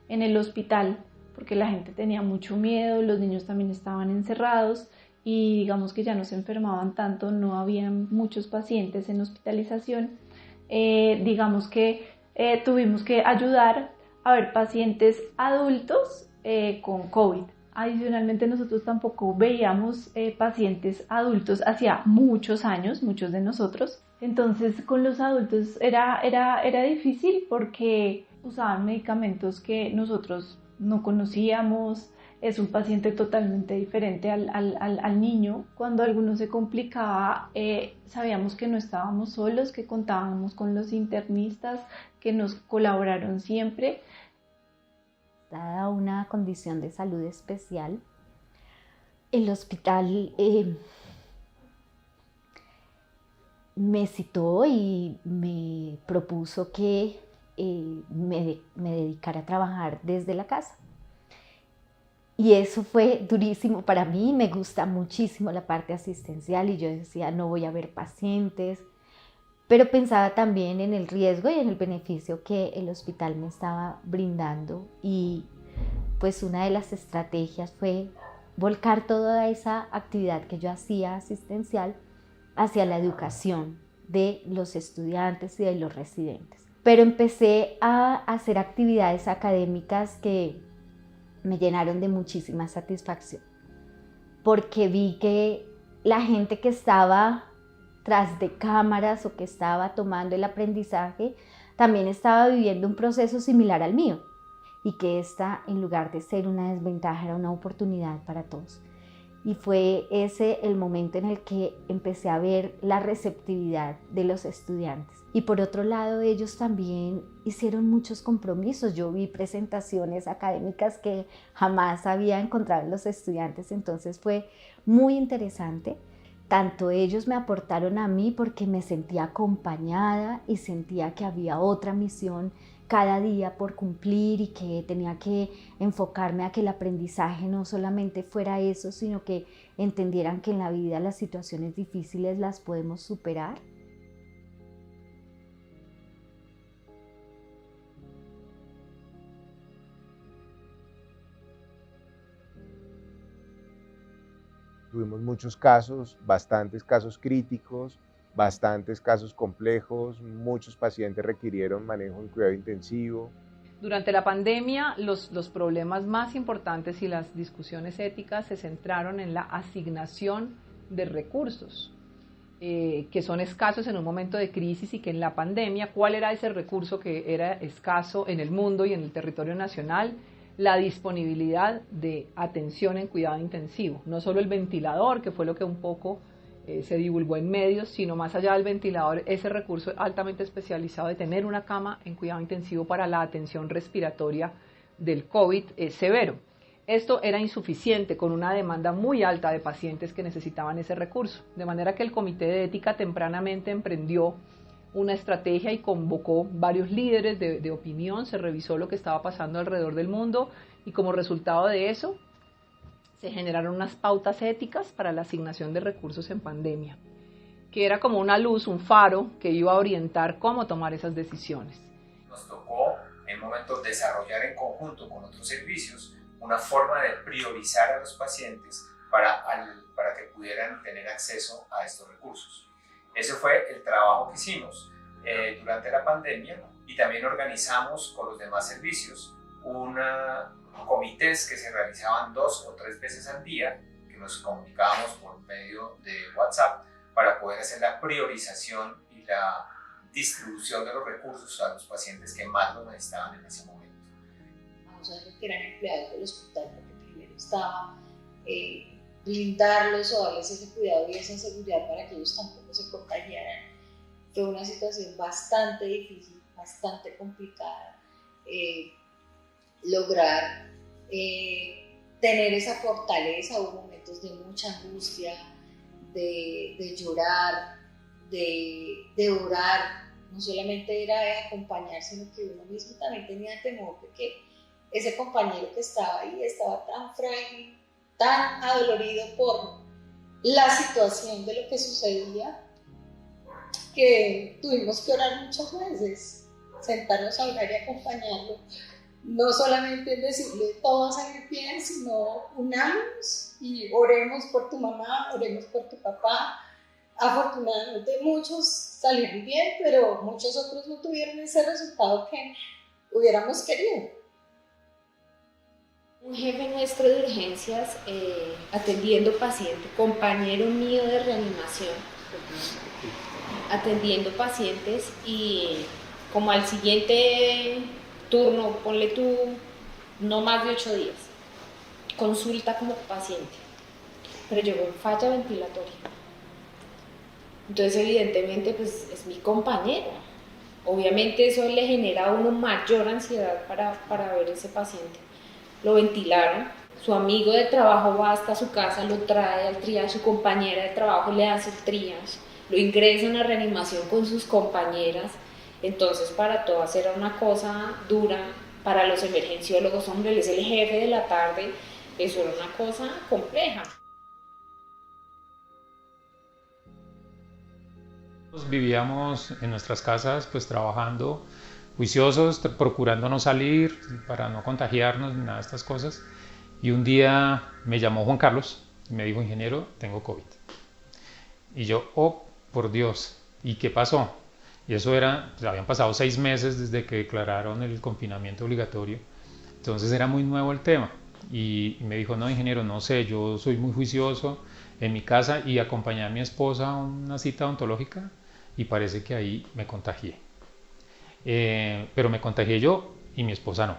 en el hospital porque la gente tenía mucho miedo, los niños también estaban encerrados y digamos que ya no se enfermaban tanto, no había muchos pacientes en hospitalización. Digamos que tuvimos que ayudar a ver pacientes adultos con COVID. Adicionalmente nosotros tampoco veíamos pacientes adultos hacía muchos años, muchos de nosotros. Entonces con los adultos era difícil porque usaban medicamentos que nosotros no conocíamos. Es un paciente totalmente diferente al niño. Cuando alguno se complicaba, sabíamos que no estábamos solos, que contábamos con los internistas que nos colaboraron siempre. Dada una condición de salud especial, el hospital me citó y me propuso que me dedicara a trabajar desde la casa. Y eso fue durísimo para mí, me gusta muchísimo la parte asistencial y yo decía, no voy a ver pacientes, pero pensaba también en el riesgo y en el beneficio que el hospital me estaba brindando, y pues una de las estrategias fue volcar toda esa actividad que yo hacía asistencial hacia la educación de los estudiantes y de los residentes. Pero empecé a hacer actividades académicas que me llenaron de muchísima satisfacción, porque vi que la gente que estaba tras de cámaras o que estaba tomando el aprendizaje también estaba viviendo un proceso similar al mío, y que esta, en lugar de ser una desventaja, era una oportunidad para todos. Y fue ese el momento en el que empecé a ver la receptividad de los estudiantes. Y por otro lado, ellos también hicieron muchos compromisos. Yo vi presentaciones académicas que jamás había encontrado en los estudiantes, entonces fue muy interesante. Tanto ellos me aportaron a mí porque me sentía acompañada y sentía que había otra misión cada día por cumplir, y que tenía que enfocarme a que el aprendizaje no solamente fuera eso, sino que entendieran que en la vida las situaciones difíciles las podemos superar. Tuvimos muchos casos, bastantes casos críticos, bastantes casos complejos, muchos pacientes requirieron manejo en cuidado intensivo. Durante la pandemia, los problemas más importantes y las discusiones éticas se centraron en la asignación de recursos, que son escasos en un momento de crisis, y que en la pandemia, ¿cuál era ese recurso que era escaso en el mundo y en el territorio nacional? La disponibilidad de atención en cuidado intensivo, no solo el ventilador, que fue lo que un poco se divulgó en medios, sino más allá del ventilador, ese recurso altamente especializado de tener una cama en cuidado intensivo para la atención respiratoria del COVID severo. Esto era insuficiente, con una demanda muy alta de pacientes que necesitaban ese recurso, de manera que el Comité de Ética tempranamente emprendió una estrategia y convocó varios líderes de opinión, se revisó lo que estaba pasando alrededor del mundo, y como resultado de eso se generaron unas pautas éticas para la asignación de recursos en pandemia, que era como una luz, un faro que iba a orientar cómo tomar esas decisiones. Nos tocó en un momento desarrollar en conjunto con otros servicios una forma de priorizar a los pacientes para que pudieran tener acceso a estos recursos. Ese fue el trabajo que hicimos durante la pandemia, y también organizamos con los demás servicios comités que se realizaban 2 o 3 veces al día, que nos comunicábamos por medio de WhatsApp para poder hacer la priorización y la distribución de los recursos a los pacientes que más lo necesitaban en ese momento. Vamos a ver que eran empleados del hospital, porque primero estaba blindarlos o darles ese cuidado y esa seguridad para que ellos tampoco se contagiaran. Fue una situación bastante difícil, bastante complicada. Lograr tener esa fortaleza. Hubo momentos de mucha angustia, de llorar, de orar. No solamente era de acompañar, sino que uno mismo también tenía temor de que ese compañero que estaba ahí estaba tan frágil, tan adolorido por la situación de lo que sucedía, que tuvimos que orar muchas veces, sentarnos a orar y acompañarlo. No solamente es decirle todo va a salir bien, sino unamos y oremos por tu mamá, oremos por tu papá. Afortunadamente muchos salieron bien, pero muchos otros no tuvieron ese resultado que hubiéramos querido. Un jefe nuestro de urgencias, atendiendo pacientes, compañero mío de reanimación, atendiendo pacientes, y como al siguiente turno, ponle tú, no más de 8 días, consulta como paciente, pero llegó en falla ventilatoria. Entonces evidentemente pues es mi compañero, obviamente eso le genera a uno mayor ansiedad para ver ese paciente. Lo ventilaron, su amigo de trabajo va hasta su casa, lo trae al triage, su compañera de trabajo le hace el triage, lo ingresan a reanimación con sus compañeras. Entonces para todas era una cosa dura, para los emergenciólogos, hombre, él es el jefe de la tarde, eso era una cosa compleja. Vivíamos en nuestras casas pues trabajando juiciosos, procurando no salir para no contagiarnos ni nada de estas cosas. Y un día me llamó Juan Carlos y me dijo: ingeniero, tengo COVID. Y yo, oh, por Dios, ¿y qué pasó? Y eso era, pues, habían pasado 6 meses desde que declararon el confinamiento obligatorio, entonces era muy nuevo el tema. Y me dijo: no, ingeniero, no sé, yo soy muy juicioso en mi casa y acompañé a mi esposa a una cita odontológica y parece que ahí me contagié. Pero me contagié yo y mi esposa no.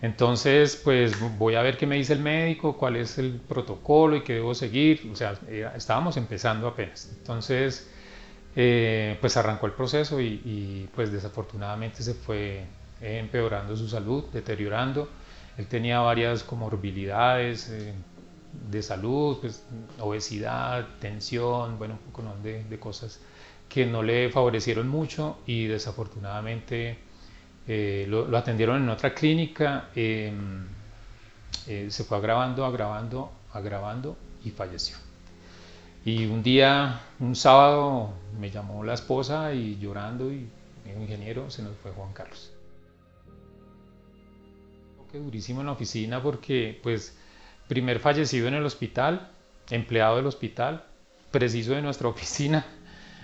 Entonces, pues voy a ver qué me dice el médico, cuál es el protocolo y qué debo seguir. O sea, estábamos empezando apenas. Entonces, pues arrancó el proceso y pues desafortunadamente se fue empeorando su salud, deteriorando. Él tenía varias comorbilidades de salud, pues obesidad, tensión, bueno, un poco de cosas que no le favorecieron mucho y desafortunadamente lo atendieron en otra clínica, se fue agravando y falleció. Y un día, un sábado, me llamó la esposa y llorando y me dijo: ingeniero, se nos fue Juan Carlos. Qué durísimo en la oficina porque, pues, primer fallecido en el hospital, empleado del hospital, preciso de nuestra oficina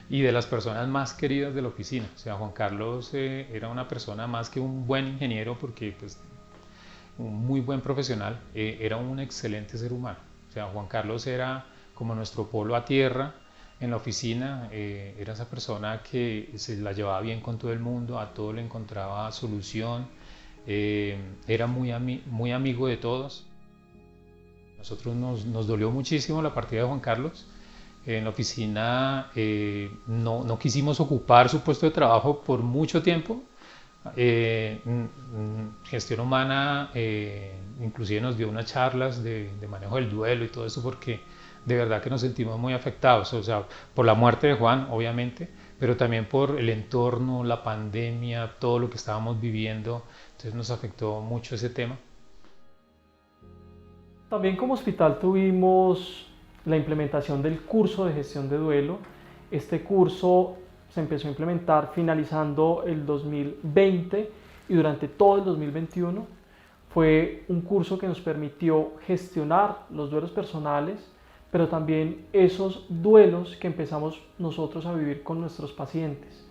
y de las personas más queridas de la oficina. O sea, Juan Carlos era una persona más que un buen ingeniero, porque pues un muy buen profesional, era un excelente ser humano. O sea, Juan Carlos era como nuestro polo a tierra en la oficina, era esa persona que se la llevaba bien con todo el mundo, a todo le encontraba solución, era muy amigo de todos. Nosotros nos dolió muchísimo la partida de Juan Carlos. En la oficina no quisimos ocupar su puesto de trabajo por mucho tiempo. Gestión Humana inclusive nos dio unas charlas de manejo del duelo y todo eso, porque de verdad que nos sentimos muy afectados, o sea, por la muerte de Juan, obviamente, pero también por el entorno, la pandemia, todo lo que estábamos viviendo. Entonces nos afectó mucho ese tema. También como hospital tuvimos la implementación del curso de gestión de duelo. Este curso se empezó a implementar finalizando el 2020 y durante todo el 2021. Fue un curso que nos permitió gestionar los duelos personales, pero también esos duelos que empezamos nosotros a vivir con nuestros pacientes.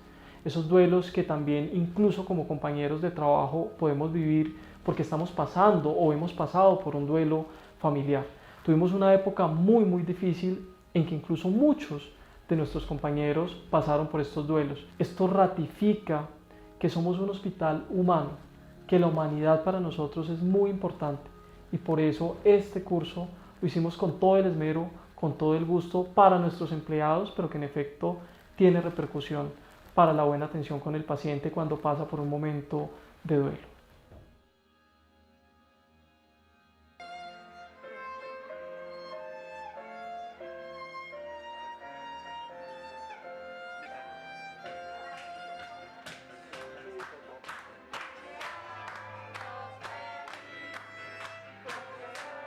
Esos duelos que también incluso como compañeros de trabajo podemos vivir porque estamos pasando o hemos pasado por un duelo familiar. Tuvimos una época muy difícil en que incluso muchos de nuestros compañeros pasaron por estos duelos. Esto ratifica que somos un hospital humano, que la humanidad para nosotros es muy importante, y por eso este curso lo hicimos con todo el esmero, con todo el gusto para nuestros empleados, pero que en efecto tiene repercusión para la buena atención con el paciente cuando pasa por un momento de duelo.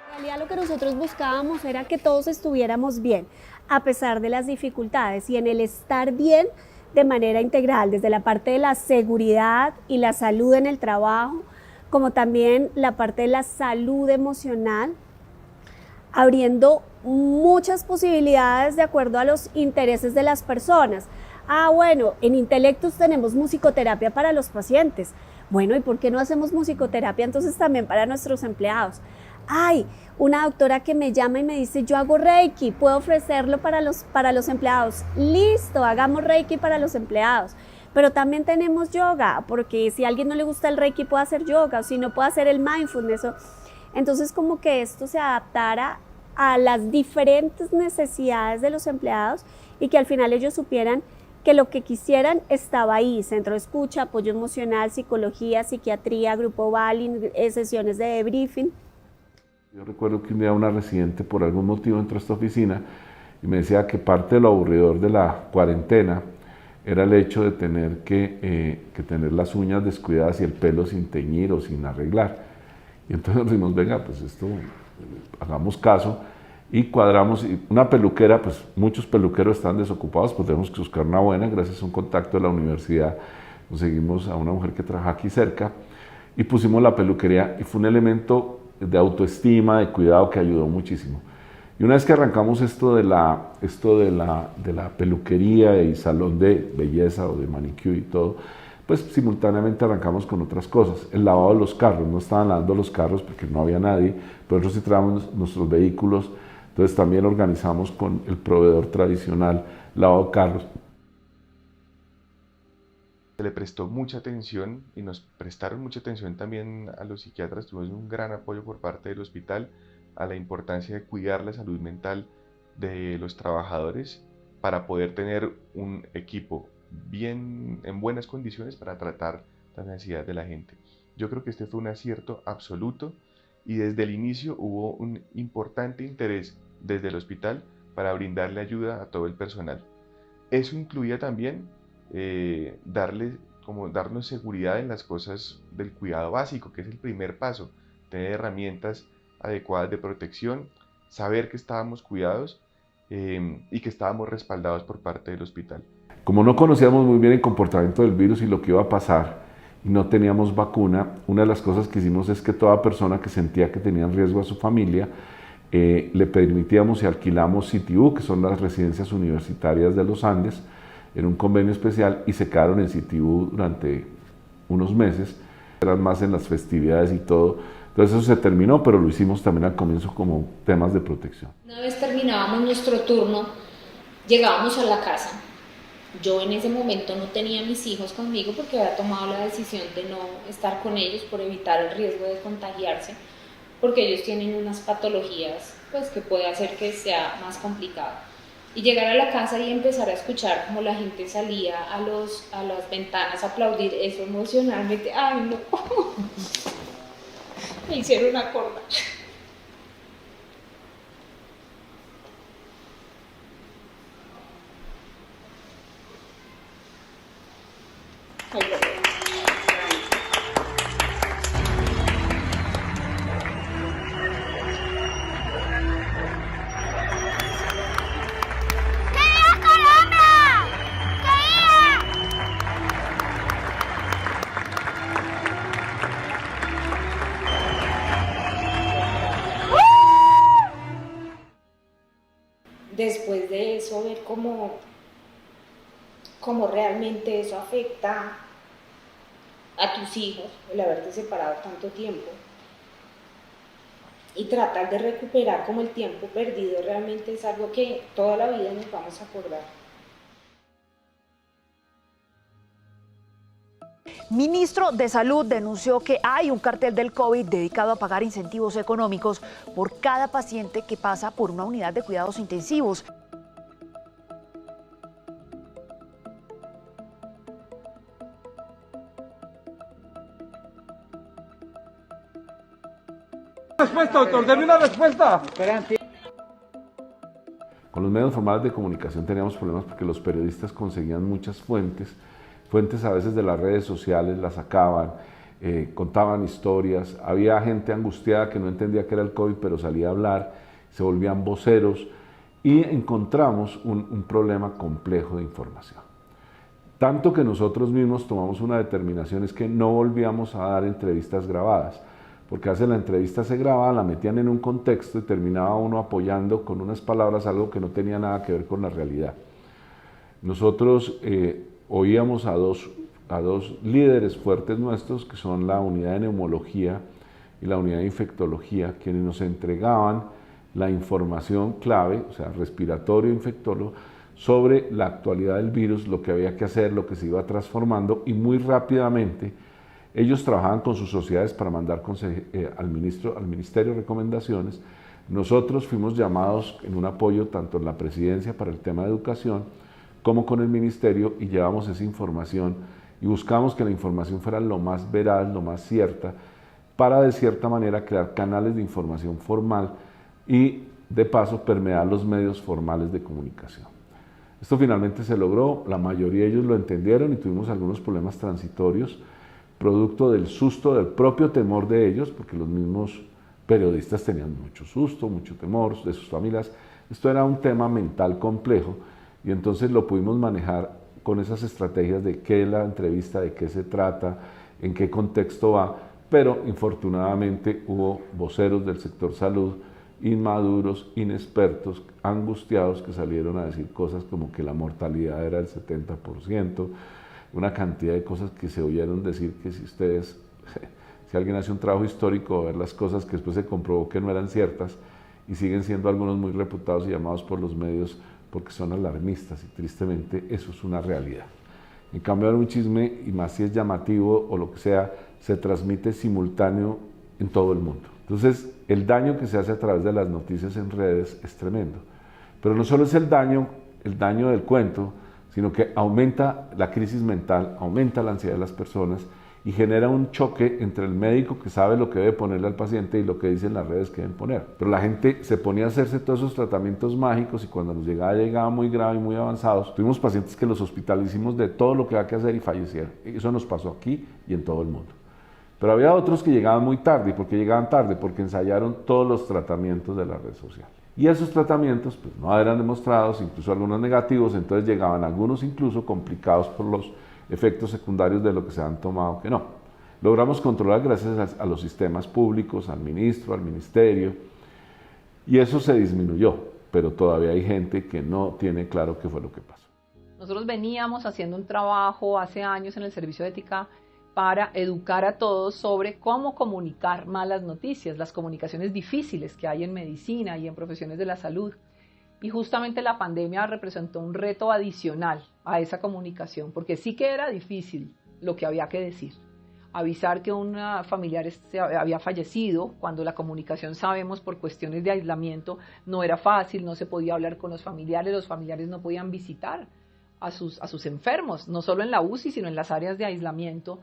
En realidad lo que nosotros buscábamos era que todos estuviéramos bien, a pesar de las dificultades, y en el estar bien de manera integral, desde la parte de la seguridad y la salud en el trabajo, como también la parte de la salud emocional, abriendo muchas posibilidades de acuerdo a los intereses de las personas. Bueno, en Intelectus tenemos musicoterapia para los pacientes. Bueno, ¿y por qué no hacemos musicoterapia entonces también para nuestros empleados? Una doctora que me llama y me dice: yo hago Reiki, puedo ofrecerlo para los empleados. Listo, hagamos Reiki para los empleados. Pero también tenemos yoga, porque si a alguien no le gusta el Reiki puede hacer yoga, o si no puede hacer el mindfulness. Entonces como que esto se adaptara a las diferentes necesidades de los empleados y que al final ellos supieran que lo que quisieran estaba ahí: centro de escucha, apoyo emocional, psicología, psiquiatría, grupo Balin, sesiones de debriefing. Yo recuerdo que un día una residente por algún motivo entró a esta oficina y me decía que parte de lo aburridor de la cuarentena era el hecho de tener que tener las uñas descuidadas y el pelo sin teñir o sin arreglar. Y entonces nos dijimos: venga, pues esto, hagamos caso. y cuadramos una peluquera, pues muchos peluqueros están desocupados, pues tenemos que buscar una buena, gracias a un contacto de la universidad conseguimos a una mujer que trabaja aquí cerca y pusimos la peluquería y fue un elemento de autoestima, de cuidado que ayudó muchísimo. Y una vez que arrancamos esto de la peluquería y salón de belleza o de manicure y todo, pues simultáneamente arrancamos con otras cosas. El lavado de los carros, no estaban lavando los carros porque no había nadie, pero nosotros sí traíamos nuestros vehículos, entonces también organizamos con el proveedor tradicional lavado de carros. Se le prestó mucha atención y nos prestaron mucha atención también a los psiquiatras, tuvimos un gran apoyo por parte del hospital a la importancia de cuidar la salud mental de los trabajadores para poder tener un equipo en buenas condiciones para tratar las necesidades de la gente. Yo creo que este fue un acierto absoluto y desde el inicio hubo un importante interés desde el hospital para brindarle ayuda a todo el personal. Eso incluía también darnos seguridad en las cosas del cuidado básico, que es el primer paso, tener herramientas adecuadas de protección, saber que estábamos cuidados y que estábamos respaldados por parte del hospital. Como no conocíamos muy bien el comportamiento del virus y lo que iba a pasar y no teníamos vacuna, una de las cosas que hicimos es que toda persona que sentía que tenía en riesgo a su familia, le permitíamos y alquilamos CITIU, que son las residencias universitarias de los Andes, en un convenio especial y se quedaron en CITIU durante unos meses, eran más en las festividades y todo, entonces eso se terminó, pero lo hicimos también al comienzo como temas de protección. Una vez terminábamos nuestro turno, llegábamos a la casa. Yo en ese momento no tenía a mis hijos conmigo porque había tomado la decisión de no estar con ellos por evitar el riesgo de contagiarse, porque ellos tienen unas patologías pues, que puede hacer que sea más complicado. Y llegar a la casa y empezar a escuchar cómo la gente salía a las ventanas a aplaudir, eso emocionalmente, ¡ay no! Me hicieron acordar. Después de eso, ver cómo realmente eso afecta a tus hijos, el haberte separado tanto tiempo, y tratar de recuperar como el tiempo perdido realmente es algo que toda la vida nos vamos a acordar. Ministro de Salud denunció que hay un cartel del COVID dedicado a pagar incentivos económicos por cada paciente que pasa por una unidad de cuidados intensivos. Respuesta, doctor, denme una respuesta. Con los medios formales de comunicación teníamos problemas porque los periodistas conseguían muchas fuentes a veces de las redes sociales, las sacaban, contaban historias, había gente angustiada que no entendía qué era el COVID, pero salía a hablar, se volvían voceros y encontramos un problema complejo de información. Tanto que nosotros mismos tomamos una determinación, es que no volvíamos a dar entrevistas grabadas, porque a veces la entrevista se grababa, la metían en un contexto y terminaba uno apoyando con unas palabras algo que no tenía nada que ver con la realidad. Nosotros oíamos a dos líderes fuertes nuestros, que son la unidad de neumología y la unidad de infectología, quienes nos entregaban la información clave, o sea, respiratorio, infectólogo, sobre la actualidad del virus, lo que había que hacer, lo que se iba transformando, y muy rápidamente ellos trabajaban con sus sociedades para mandar al ministerio recomendaciones. Nosotros fuimos llamados en un apoyo tanto en la presidencia para el tema de educación, como con el ministerio, y llevamos esa información y buscamos que la información fuera lo más veraz, lo más cierta, para de cierta manera crear canales de información formal y de paso permear los medios formales de comunicación. Esto finalmente se logró, la mayoría de ellos lo entendieron y tuvimos algunos problemas transitorios, producto del susto, del propio temor de ellos, porque los mismos periodistas tenían mucho susto, mucho temor de sus familias. Esto era un tema mental complejo y entonces lo pudimos manejar con esas estrategias de qué es la entrevista, de qué se trata, en qué contexto va, pero infortunadamente hubo voceros del sector salud inmaduros, inexpertos, angustiados, que salieron a decir cosas como que la mortalidad era del 70%, una cantidad de cosas que se oyeron decir que si alguien hace un trabajo histórico, ver las cosas que después se comprobó que no eran ciertas y siguen siendo algunos muy reputados y llamados por los medios porque son alarmistas y tristemente eso es una realidad. En cambio, un chisme, y más si es llamativo o lo que sea, se transmite simultáneo en todo el mundo. Entonces, el daño que se hace a través de las noticias en redes es tremendo. Pero no solo es el daño del cuento, sino que aumenta la crisis mental, aumenta la ansiedad de las personas y genera un choque entre el médico que sabe lo que debe ponerle al paciente y lo que dicen las redes que deben poner. Pero la gente se ponía a hacerse todos esos tratamientos mágicos y cuando nos llegaba muy grave y muy avanzados. Tuvimos pacientes que los hospitalicimos de todo lo que había que hacer y fallecieron. Eso nos pasó aquí y en todo el mundo. Pero había otros que llegaban muy tarde. ¿Y por qué llegaban tarde? Porque ensayaron todos los tratamientos de la red social. Y esos tratamientos pues, no eran demostrados, incluso algunos negativos, entonces llegaban algunos incluso complicados por los efectos secundarios de lo que se han tomado que no. Logramos controlar gracias a los sistemas públicos, al ministro, al ministerio, y eso se disminuyó, pero todavía hay gente que no tiene claro qué fue lo que pasó. Nosotros veníamos haciendo un trabajo hace años en el Servicio de Ética para educar a todos sobre cómo comunicar malas noticias, las comunicaciones difíciles que hay en medicina y en profesiones de la salud. Y justamente la pandemia representó un reto adicional a esa comunicación, porque sí que era difícil lo que había que decir. Avisar que un familiar había fallecido, cuando la comunicación, sabemos, por cuestiones de aislamiento, no era fácil, no se podía hablar con los familiares no podían visitar a sus enfermos, no solo en la UCI, sino en las áreas de aislamiento.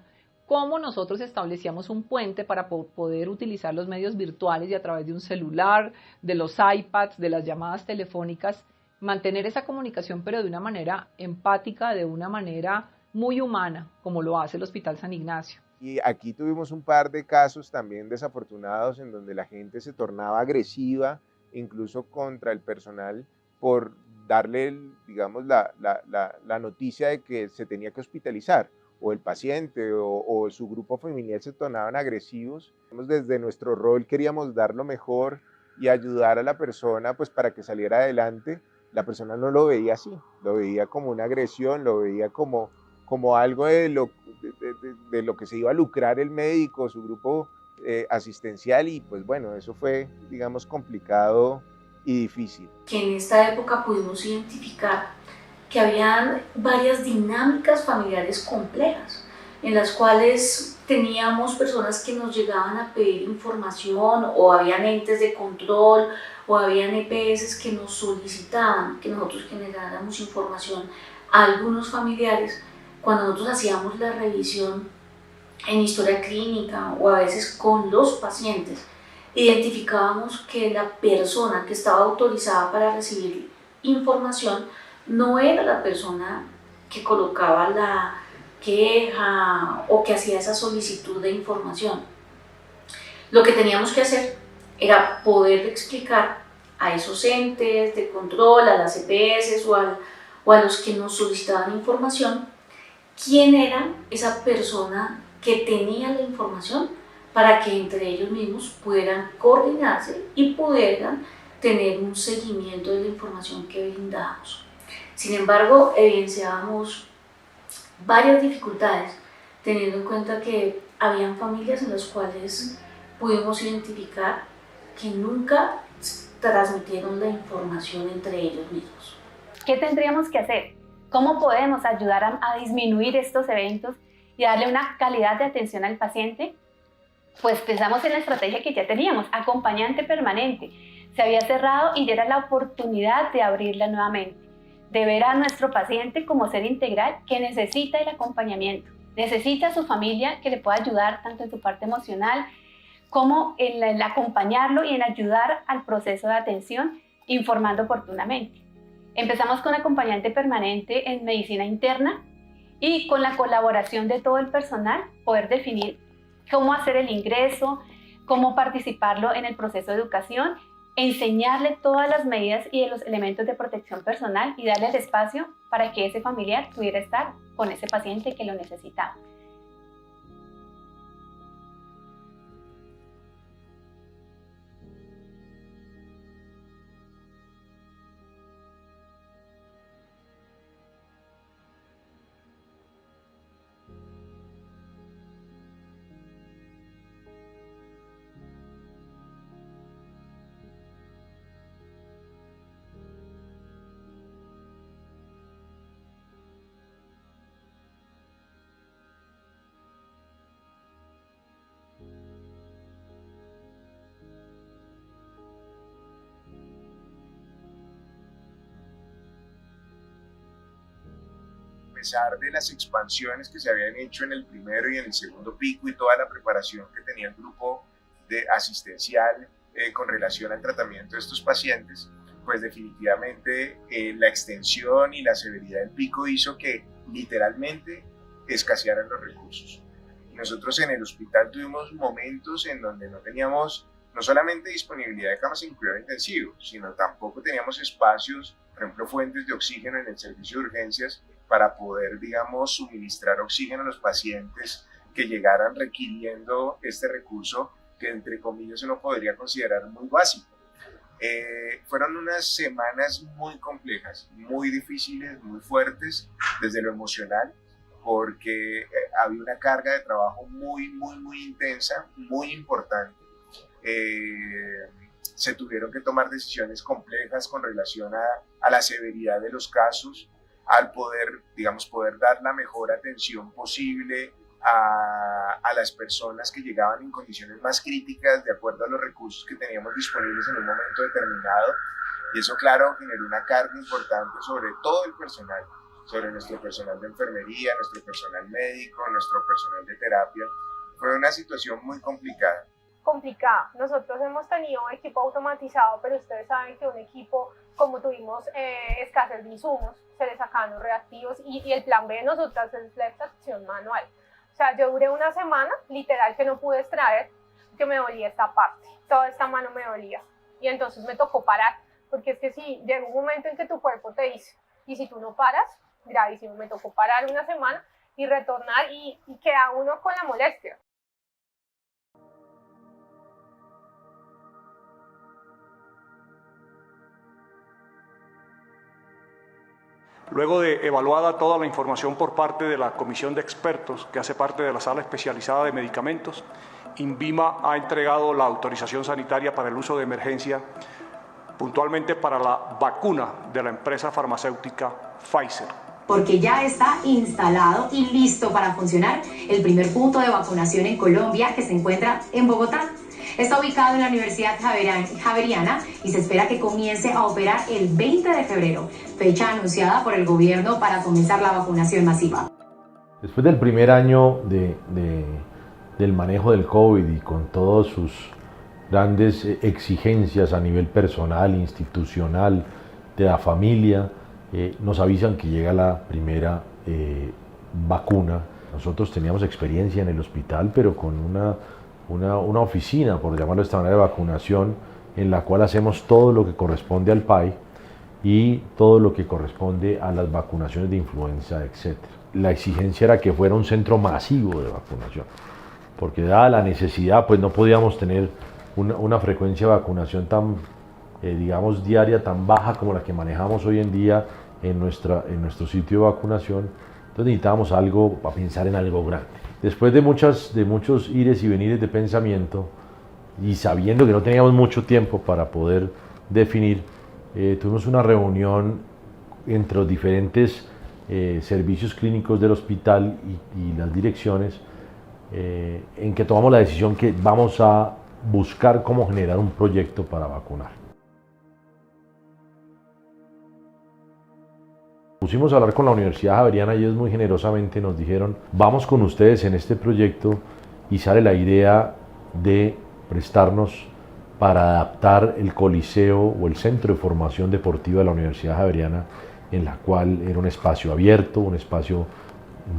Cómo nosotros establecíamos un puente para poder utilizar los medios virtuales y a través de un celular, de los iPads, de las llamadas telefónicas, mantener esa comunicación, pero de una manera empática, de una manera muy humana, como lo hace el Hospital San Ignacio. Y aquí tuvimos un par de casos también desafortunados en donde la gente se tornaba agresiva, incluso contra el personal, por darle, digamos, la noticia de que se tenía que hospitalizar, o el paciente o su grupo familiar se tornaban agresivos. Desde nuestro rol queríamos dar lo mejor y ayudar a la persona pues, para que saliera adelante. La persona no lo veía así, lo veía como una agresión, lo veía como algo de lo que se iba a lucrar el médico, su grupo asistencial, y pues bueno, eso fue, digamos, complicado y difícil. Que en esta época pudimos identificar que habían varias dinámicas familiares complejas, en las cuales teníamos personas que nos llegaban a pedir información, o habían entes de control, o habían EPS que nos solicitaban que nosotros generáramos información a algunos familiares. Cuando nosotros hacíamos la revisión en historia clínica o a veces con los pacientes, identificábamos que la persona que estaba autorizada para recibir información no era la persona que colocaba la queja o que hacía esa solicitud de información. Lo que teníamos que hacer era poder explicar a esos entes de control, a las EPS o a los que nos solicitaban información, quién era esa persona que tenía la información, para que entre ellos mismos pudieran coordinarse y pudieran tener un seguimiento de la información que brindábamos. Sin embargo, evidenciábamos varias dificultades, teniendo en cuenta que habían familias en las cuales pudimos identificar que nunca transmitieron la información entre ellos mismos. ¿Qué tendríamos que hacer? ¿Cómo podemos ayudar a disminuir estos eventos y darle una calidad de atención al paciente? Pues pensamos en la estrategia que ya teníamos, acompañante permanente. Se había cerrado y ya era la oportunidad de abrirla nuevamente, de ver a nuestro paciente como ser integral que necesita el acompañamiento, necesita a su familia que le pueda ayudar tanto en su parte emocional como en el acompañarlo y en ayudar al proceso de atención, informando oportunamente. Empezamos con acompañante permanente en medicina interna y con la colaboración de todo el personal poder definir cómo hacer el ingreso, cómo participarlo en el proceso de educación, enseñarle todas las medidas y los elementos de protección personal y darle el espacio para que ese familiar pudiera estar con ese paciente que lo necesitaba. A pesar de las expansiones que se habían hecho en el primero y en el segundo pico y toda la preparación que tenía el grupo de asistencial con relación al tratamiento de estos pacientes, pues definitivamente la extensión y la severidad del pico hizo que literalmente escasearan los recursos. Nosotros en el hospital tuvimos momentos en donde no teníamos no solamente disponibilidad de camas en cuidado intensivo, sino tampoco teníamos espacios, por ejemplo, fuentes de oxígeno en el servicio de urgencias para poder, digamos, suministrar oxígeno a los pacientes que llegaran requiriendo este recurso que, entre comillas, uno podría considerar muy básico. Fueron unas semanas muy complejas, muy difíciles, muy fuertes desde lo emocional, porque había una carga de trabajo muy intensa, muy importante. Se tuvieron que tomar decisiones complejas con relación a la severidad de los casos, al poder, digamos, poder dar la mejor atención posible a las personas que llegaban en condiciones más críticas de acuerdo a los recursos que teníamos disponibles en un momento determinado. Y eso, claro, generó una carga importante sobre todo el personal, sobre nuestro personal de enfermería, nuestro personal médico, nuestro personal de terapia. Fue una situación muy complicada. Nosotros hemos tenido equipo automatizado, pero ustedes saben que un equipo, como tuvimos escasez de insumos, se le sacaban los reactivos y el plan B de nosotras es la extracción manual. O sea, yo duré una semana, literal, que no pude extraer, que me dolía esta parte, toda esta mano me dolía. Y entonces me tocó parar, porque es que si llega un momento en que tu cuerpo te dice, y si tú no paras, gravísimo, me tocó parar una semana y retornar y queda uno con la molestia. Luego de evaluada toda la información por parte de la comisión de expertos que hace parte de la sala especializada de medicamentos, INVIMA ha entregado la autorización sanitaria para el uso de emergencia, puntualmente para la vacuna de la empresa farmacéutica Pfizer. Porque ya está instalado y listo para funcionar el primer punto de vacunación en Colombia, que se encuentra en Bogotá. Está ubicado en la Universidad Javeriana y se espera que comience a operar el 20 de febrero, fecha anunciada por el gobierno para comenzar la vacunación masiva. Después del primer año del manejo del COVID y con todas sus grandes exigencias a nivel personal, institucional, de la familia, nos avisan que llega la primera vacuna. Nosotros teníamos experiencia en el hospital, pero con una oficina, por llamarlo de esta manera, de vacunación, en la cual hacemos todo lo que corresponde al PAI y todo lo que corresponde a las vacunaciones de influenza, etc. La exigencia era que fuera un centro masivo de vacunación, porque dada la necesidad, pues no podíamos tener una frecuencia de vacunación tan, digamos, diaria, tan baja como la que manejamos hoy en día en nuestro sitio de vacunación. Entonces necesitábamos algo, para pensar en algo grande. Después de muchos ires y venires de pensamiento y sabiendo que no teníamos mucho tiempo para poder definir, tuvimos una reunión entre los diferentes servicios clínicos del hospital y las direcciones, en que tomamos la decisión que vamos a buscar cómo generar un proyecto para vacunar. Pusimos a hablar con la Universidad Javeriana y ellos muy generosamente nos dijeron: vamos con ustedes en este proyecto, y sale la idea de prestarnos para adaptar el coliseo o el centro de formación deportiva de la Universidad Javeriana, en la cual era un espacio abierto, un espacio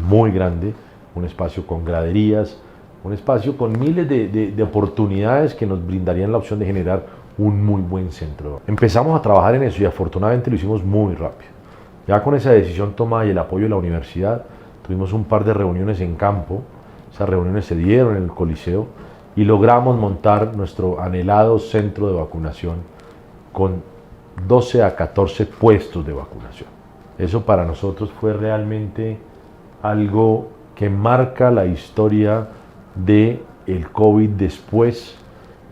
muy grande, un espacio con graderías, un espacio con miles de oportunidades que nos brindarían la opción de generar un muy buen centro. Empezamos a trabajar en eso y afortunadamente lo hicimos muy rápido. Ya con esa decisión tomada y el apoyo de la universidad, tuvimos un par de reuniones en campo. Esas reuniones se dieron en el Coliseo y logramos montar nuestro anhelado centro de vacunación con 12 a 14 puestos de vacunación. Eso para nosotros fue realmente algo que marca la historia del COVID después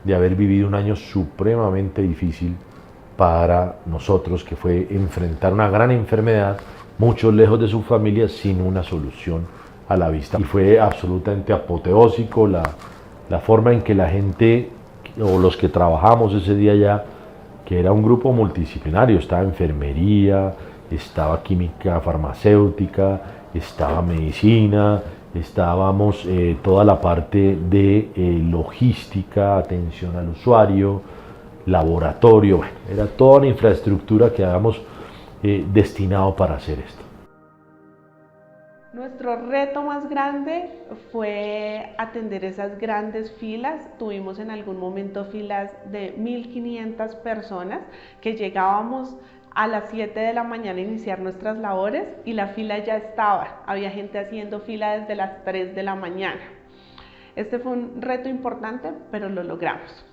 de haber vivido un año supremamente difícil para nosotros, que fue enfrentar una gran enfermedad, muchos lejos de su familia, sin una solución a la vista. Y fue absolutamente apoteósico la forma en que la gente, o los que trabajamos ese día ya, que era un grupo multidisciplinario, estaba enfermería, estaba química farmacéutica, estaba medicina, estábamos toda la parte de logística, atención al usuario, laboratorio, bueno, era toda una infraestructura que habíamos destinado para hacer esto. Nuestro reto más grande fue atender esas grandes filas. Tuvimos en algún momento filas de 1.500 personas que llegábamos a las 7 de la mañana a iniciar nuestras labores y la fila ya estaba. Había gente haciendo fila desde las 3 de la mañana. Este fue un reto importante, pero lo logramos.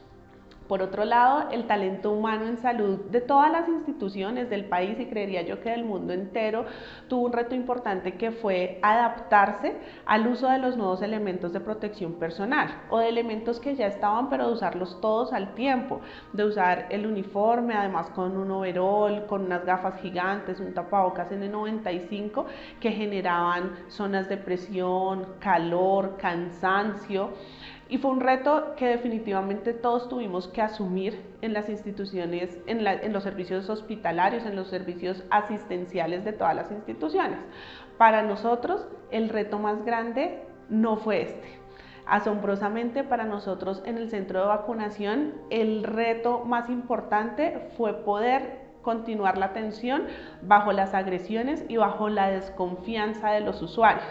Por otro lado, el talento humano en salud de todas las instituciones del país y creería yo que del mundo entero tuvo un reto importante que fue adaptarse al uso de los nuevos elementos de protección personal o de elementos que ya estaban pero de usarlos todos al tiempo, de usar el uniforme además con un overol, con unas gafas gigantes, un tapabocas N95 que generaban zonas de presión, calor, cansancio. Y fue un reto que definitivamente todos tuvimos que asumir en las instituciones, en los servicios hospitalarios, en los servicios asistenciales de todas las instituciones. Para nosotros, el reto más grande no fue este. Asombrosamente para nosotros en el centro de vacunación, el reto más importante fue poder continuar la atención bajo las agresiones y bajo la desconfianza de los usuarios.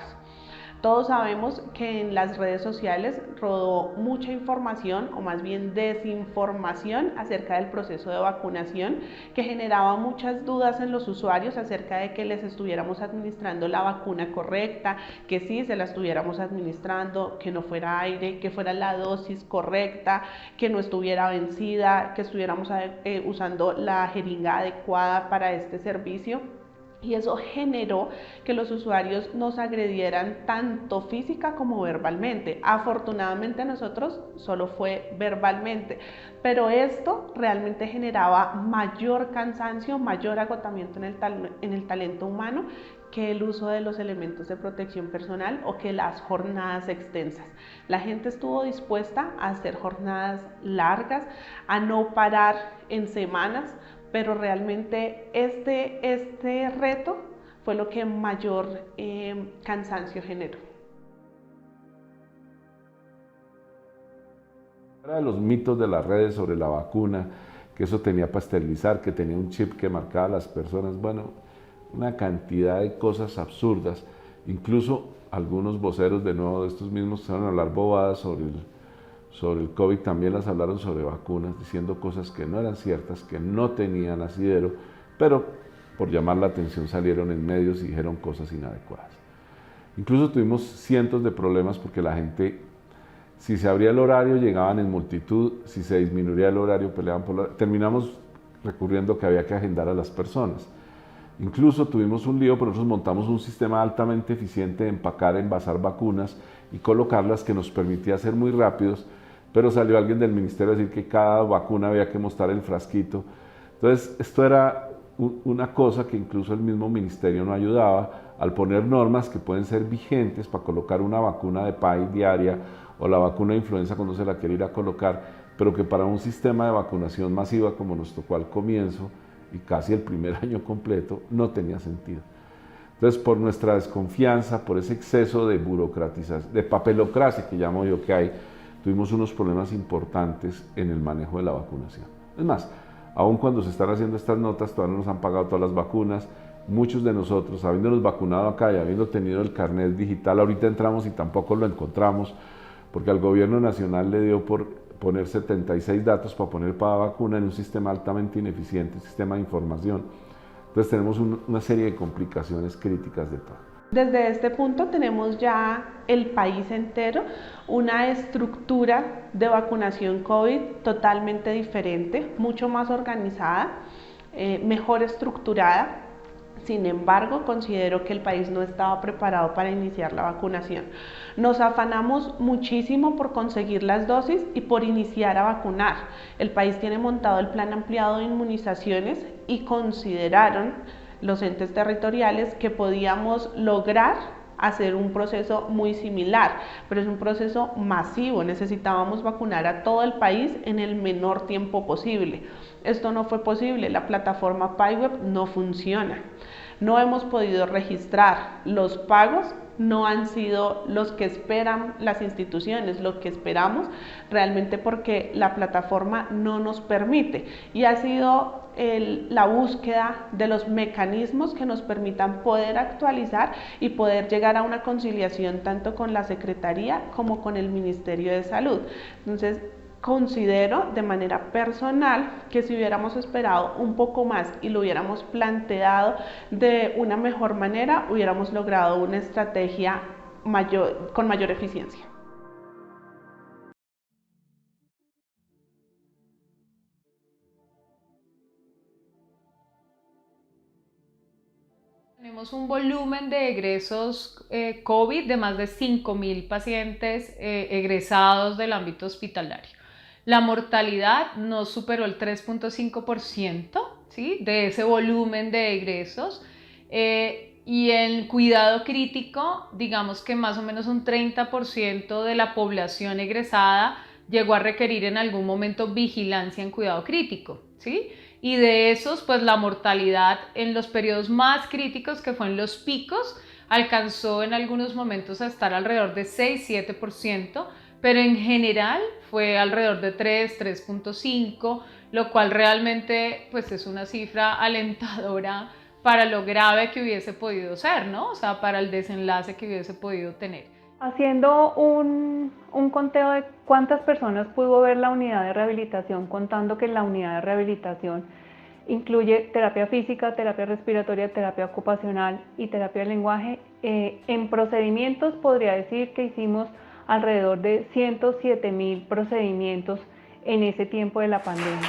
Todos sabemos que en las redes sociales rodó mucha información o más bien desinformación acerca del proceso de vacunación que generaba muchas dudas en los usuarios acerca de que les estuviéramos administrando la vacuna correcta, que sí se la estuviéramos administrando, que no fuera aire, que fuera la dosis correcta, que no estuviera vencida, que estuviéramos usando la jeringa adecuada para este servicio. Y eso generó que los usuarios nos agredieran tanto física como verbalmente. Afortunadamente a nosotros solo fue verbalmente, pero esto realmente generaba mayor cansancio, mayor agotamiento en el talento humano que el uso de los elementos de protección personal o que las jornadas extensas. La gente estuvo dispuesta a hacer jornadas largas, a no parar en semanas, pero realmente este reto fue lo que mayor cansancio generó. Era de los mitos de las redes sobre la vacuna, que eso tenía para esterilizar, que tenía un chip que marcaba a las personas, bueno, una cantidad de cosas absurdas. Incluso algunos voceros de nuevo de estos mismos que van a hablar bobadas sobre el COVID, también las hablaron sobre vacunas, diciendo cosas que no eran ciertas, que no tenían asidero, pero por llamar la atención salieron en medios y dijeron cosas inadecuadas. Incluso tuvimos cientos de problemas porque la gente, si se abría el horario, llegaban en multitud, si se disminuía el horario, peleaban por terminamos recurriendo que había que agendar a las personas. Incluso tuvimos un lío, pero nosotros montamos un sistema altamente eficiente de empacar, envasar vacunas y colocarlas que nos permitía ser muy rápidos, pero salió alguien del ministerio a decir que cada vacuna había que mostrar el frasquito. Entonces, esto era una cosa que incluso el mismo ministerio no ayudaba al poner normas que pueden ser vigentes para colocar una vacuna de PAI diaria o la vacuna de influenza cuando se la quiere ir a colocar, pero que para un sistema de vacunación masiva como nos tocó al comienzo y casi el primer año completo, no tenía sentido. Entonces, por nuestra desconfianza, por ese exceso de burocratización, de papelocracia que llamo yo que hay, tuvimos unos problemas importantes en el manejo de la vacunación. Es más, aún cuando se están haciendo estas notas, todavía no nos han pagado todas las vacunas. Muchos de nosotros, habiéndonos vacunado acá y habiendo tenido el carnet digital, ahorita entramos y tampoco lo encontramos, porque al gobierno nacional le dio por poner 76 datos para poner para vacuna en un sistema altamente ineficiente, sistema de información. Entonces tenemos una serie de complicaciones críticas de todo. Desde este punto tenemos ya el país entero una estructura de vacunación COVID totalmente diferente, mucho más organizada, mejor estructurada. Sin embargo, considero que el país no estaba preparado para iniciar la vacunación. Nos afanamos muchísimo por conseguir las dosis y por iniciar a vacunar. El país tiene montado el plan ampliado de inmunizaciones y consideraron los entes territoriales que podíamos lograr hacer un proceso muy similar, pero es un proceso masivo, necesitábamos vacunar a todo el país en el menor tiempo posible. Esto no fue posible, la plataforma PayWeb no funciona, no hemos podido registrar, los pagos no han sido los que esperan las instituciones, lo que esperamos realmente porque la plataforma no nos permite y ha sido la búsqueda de los mecanismos que nos permitan poder actualizar y poder llegar a una conciliación tanto con la Secretaría como con el Ministerio de Salud. Entonces, considero de manera personal que si hubiéramos esperado un poco más y lo hubiéramos planteado de una mejor manera, hubiéramos logrado una estrategia con mayor eficiencia. Tenemos un volumen de egresos COVID de más de 5.000 pacientes egresados del ámbito hospitalario. La mortalidad no superó el 3.5%, ¿sí?, de ese volumen de egresos. Y en cuidado crítico, digamos que más o menos un 30% de la población egresada llegó a requerir en algún momento vigilancia en cuidado crítico, ¿sí? Y de esos, pues la mortalidad en los periodos más críticos, que fue en los picos, alcanzó en algunos momentos a estar alrededor de 6-7%, pero en general fue alrededor de 3.5%, lo cual realmente pues es una cifra alentadora para lo grave que hubiese podido ser, ¿no? O sea, para el desenlace que hubiese podido tener. Haciendo un conteo de cuántas personas pudo ver la unidad de rehabilitación, contando que la unidad de rehabilitación incluye terapia física, terapia respiratoria, terapia ocupacional y terapia de lenguaje, en procedimientos podría decir que hicimos alrededor de 107.000 procedimientos en ese tiempo de la pandemia.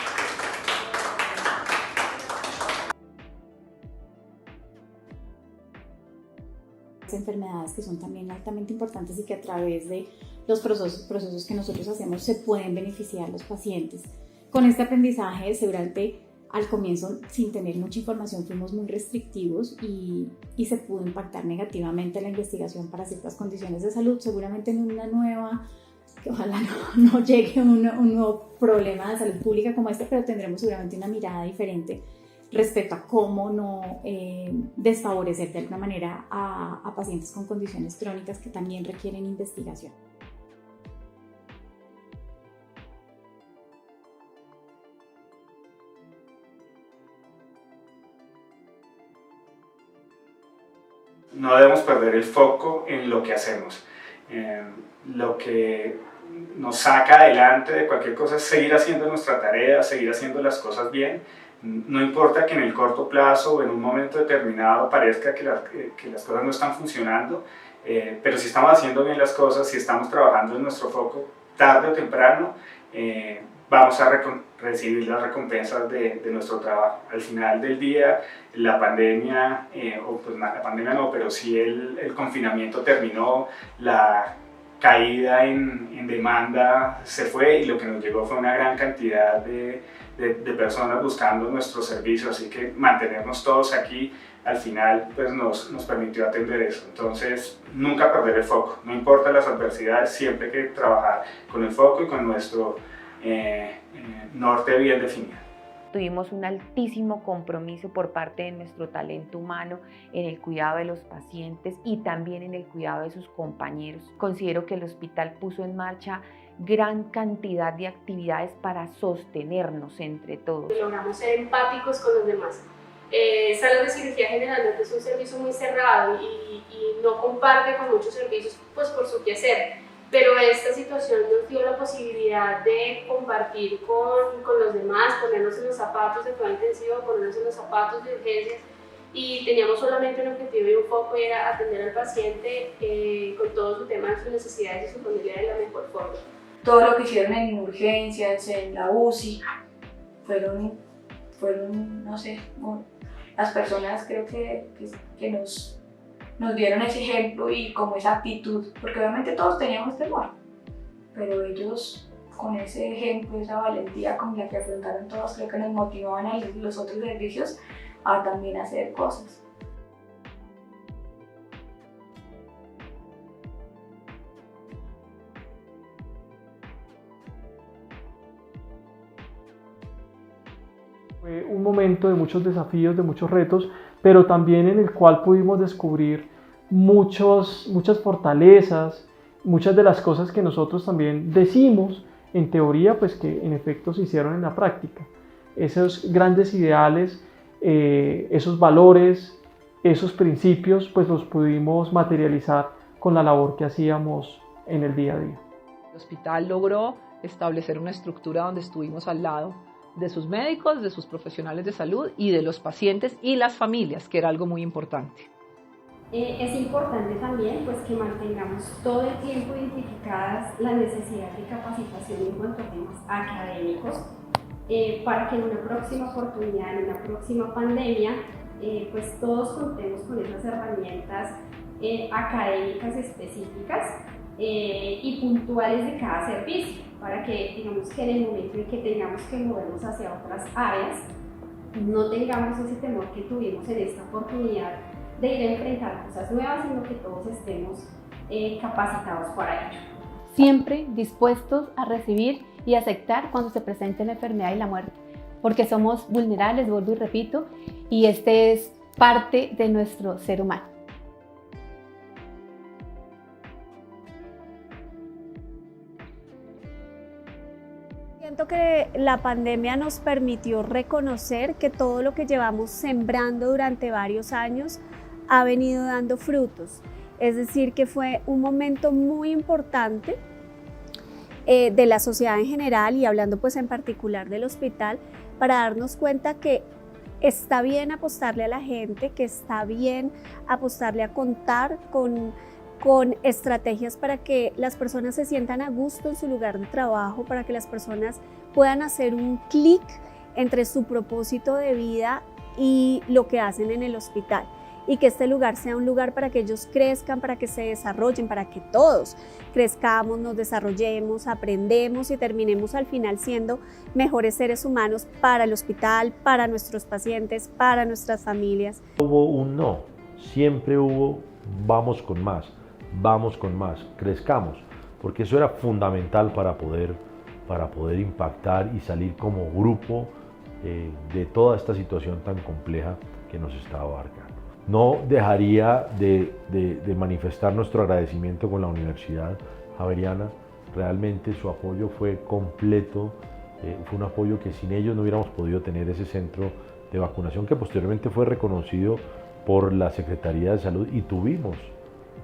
Enfermedades que son también altamente importantes y que a través de los procesos que nosotros hacemos se pueden beneficiar los pacientes. Con este aprendizaje, seguramente al comienzo, sin tener mucha información, fuimos muy restrictivos y se pudo impactar negativamente la investigación para ciertas condiciones de salud. Seguramente en una nueva, que ojalá no llegue un nuevo problema de salud pública como este, pero tendremos seguramente una mirada diferente respecto a cómo no desfavorecer de alguna manera a pacientes con condiciones crónicas que también requieren investigación. No debemos perder el foco en lo que hacemos. Lo que nos saca adelante de cualquier cosa es seguir haciendo nuestra tarea, seguir haciendo las cosas bien. No importa que en el corto plazo o en un momento determinado parezca que las cosas no están funcionando, pero si estamos haciendo bien las cosas, si estamos trabajando en nuestro foco, tarde o temprano vamos a recibir las recompensas de nuestro trabajo. Al final del día, la pandemia, la pandemia no, pero sí el confinamiento terminó, la caída en demanda se fue y lo que nos llegó fue una gran cantidad de personas buscando nuestros servicios, así que mantenernos todos aquí al final pues nos permitió atender eso. Entonces nunca perder el foco, no importa las adversidades, siempre hay que trabajar con el foco y con nuestro norte bien definido. Tuvimos un altísimo compromiso por parte de nuestro talento humano en el cuidado de los pacientes y también en el cuidado de sus compañeros. Considero que el hospital puso en marcha gran cantidad de actividades para sostenernos entre todos. Logramos ser empáticos con los demás. Salas de cirugía generalmente es un servicio muy cerrado y no comparte con muchos servicios pues, por su quehacer. pero esta situación nos dio la posibilidad de compartir con los demás, ponernos en los zapatos de cuidado intensivo, ponernos en los zapatos de urgencias, y teníamos solamente un objetivo y un foco, y era atender al paciente con todo su tema, sus necesidades y su familia de la mejor forma. Todo lo que hicieron en urgencias, en la UCI, fueron no sé, las personas creo que nos dieron ese ejemplo y como esa actitud, porque obviamente todos teníamos temor, pero ellos con ese ejemplo, esa valentía con la que afrontaron todos, creo que nos motivaban a los otros servicios a también hacer cosas. Fue un momento de muchos desafíos, de muchos retos, pero también en el cual pudimos descubrir muchas fortalezas, muchas de las cosas que nosotros también decimos en teoría, pues que en efecto se hicieron en la práctica. Esos grandes ideales, esos valores, esos principios, pues los pudimos materializar con la labor que hacíamos en el día a día. El hospital logró establecer una estructura donde estuvimos al lado de sus médicos, de sus profesionales de salud y de los pacientes y las familias, que era algo muy importante. Es importante también pues, que mantengamos todo el tiempo identificadas las necesidades de capacitación en cuanto a temas académicos, para que en una próxima oportunidad, en una próxima pandemia, pues todos contemos con esas herramientas académicas específicas y puntuales de cada servicio, para que digamos que en el momento en que tengamos que movernos hacia otras áreas, no tengamos ese temor que tuvimos en esta oportunidad de ir a enfrentar cosas nuevas, sino que todos estemos capacitados para ello. Siempre dispuestos a recibir y aceptar cuando se presente la enfermedad y la muerte, porque somos vulnerables, vuelvo y repito, y este es parte de nuestro ser humano. Siento que la pandemia nos permitió reconocer que todo lo que llevamos sembrando durante varios años ha venido dando frutos. Es decir, que fue un momento muy importante de la sociedad en general y hablando pues en particular del hospital, para darnos cuenta que está bien apostarle a la gente, que está bien apostarle a contar con estrategias para que las personas se sientan a gusto en su lugar de trabajo, para que las personas puedan hacer un clic entre su propósito de vida y lo que hacen en el hospital, y que este lugar sea un lugar para que ellos crezcan, para que se desarrollen, para que todos crezcamos, nos desarrollemos, aprendemos y terminemos al final siendo mejores seres humanos para el hospital, para nuestros pacientes, para nuestras familias. Hubo un no, siempre hubo vamos con más, crezcamos, porque eso era fundamental para poder impactar y salir como grupo de toda esta situación tan compleja que nos estaba abarcando. No dejaría de manifestar nuestro agradecimiento con la Universidad Javeriana. Realmente su apoyo fue completo, fue un apoyo que sin ellos no hubiéramos podido tener ese centro de vacunación, que posteriormente fue reconocido por la Secretaría de Salud, y tuvimos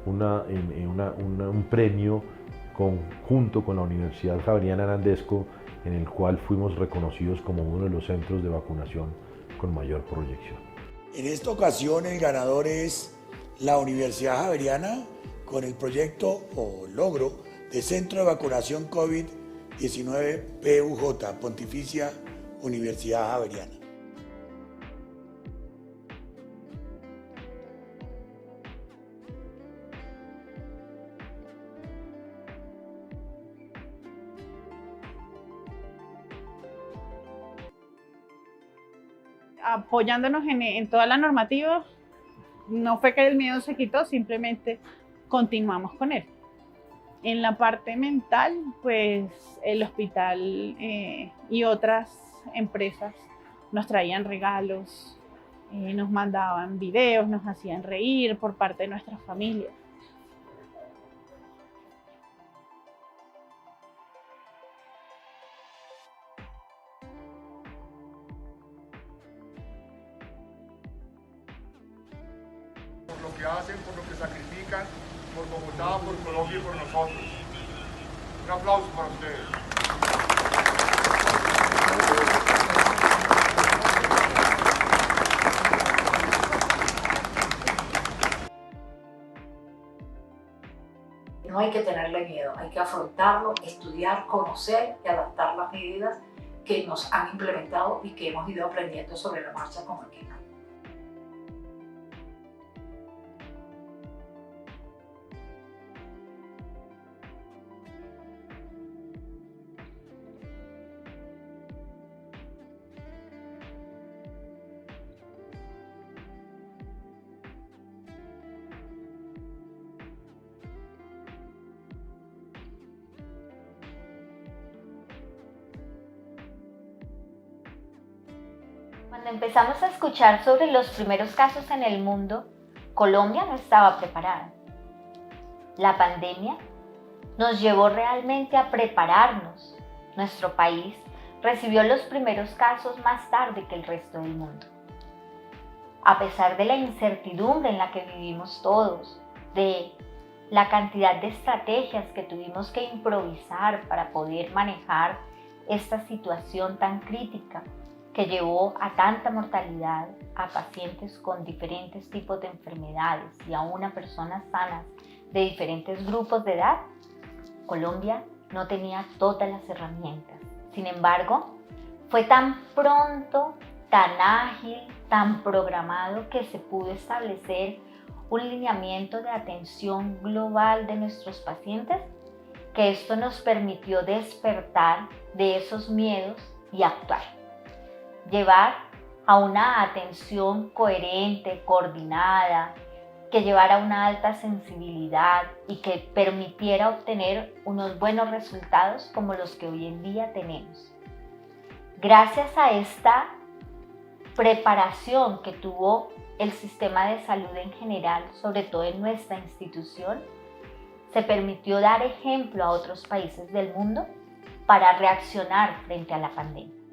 un premio junto con la Universidad Javeriana en Andesco, en el cual fuimos reconocidos como uno de los centros de vacunación con mayor proyección. En esta ocasión el ganador es la Universidad Javeriana con el proyecto o logro de Centro de Vacunación COVID-19 PUJ, Pontificia Universidad Javeriana. Apoyándonos en toda la normativa, no fue que el miedo se quitó, simplemente continuamos con él. En la parte mental, pues el hospital y otras empresas nos traían regalos, nos mandaban videos, nos hacían reír por parte de nuestras familias. Por lo que hacen, por lo que sacrifican, por Bogotá, por Colombia y por nosotros. Un aplauso para ustedes. No hay que tenerle miedo, hay que afrontarlo, estudiar, conocer y adaptar las medidas que nos han implementado y que hemos ido aprendiendo sobre la marcha con el equipo. Cuando empezamos a escuchar sobre los primeros casos en el mundo, Colombia no estaba preparada. La pandemia nos llevó realmente a prepararnos. Nuestro país recibió los primeros casos más tarde que el resto del mundo. A pesar de la incertidumbre en la que vivimos todos, de la cantidad de estrategias que tuvimos que improvisar para poder manejar esta situación tan crítica, que llevó a tanta mortalidad, a pacientes con diferentes tipos de enfermedades y aún a personas sanas de diferentes grupos de edad, Colombia no tenía todas las herramientas. Sin embargo, fue tan pronto, tan ágil, tan programado que se pudo establecer un lineamiento de atención global de nuestros pacientes, que esto nos permitió despertar de esos miedos y actuar. Llevar a una atención coherente, coordinada, que llevara una alta sensibilidad y que permitiera obtener unos buenos resultados como los que hoy en día tenemos. Gracias a esta preparación que tuvo el sistema de salud en general, sobre todo en nuestra institución, se permitió dar ejemplo a otros países del mundo para reaccionar frente a la pandemia.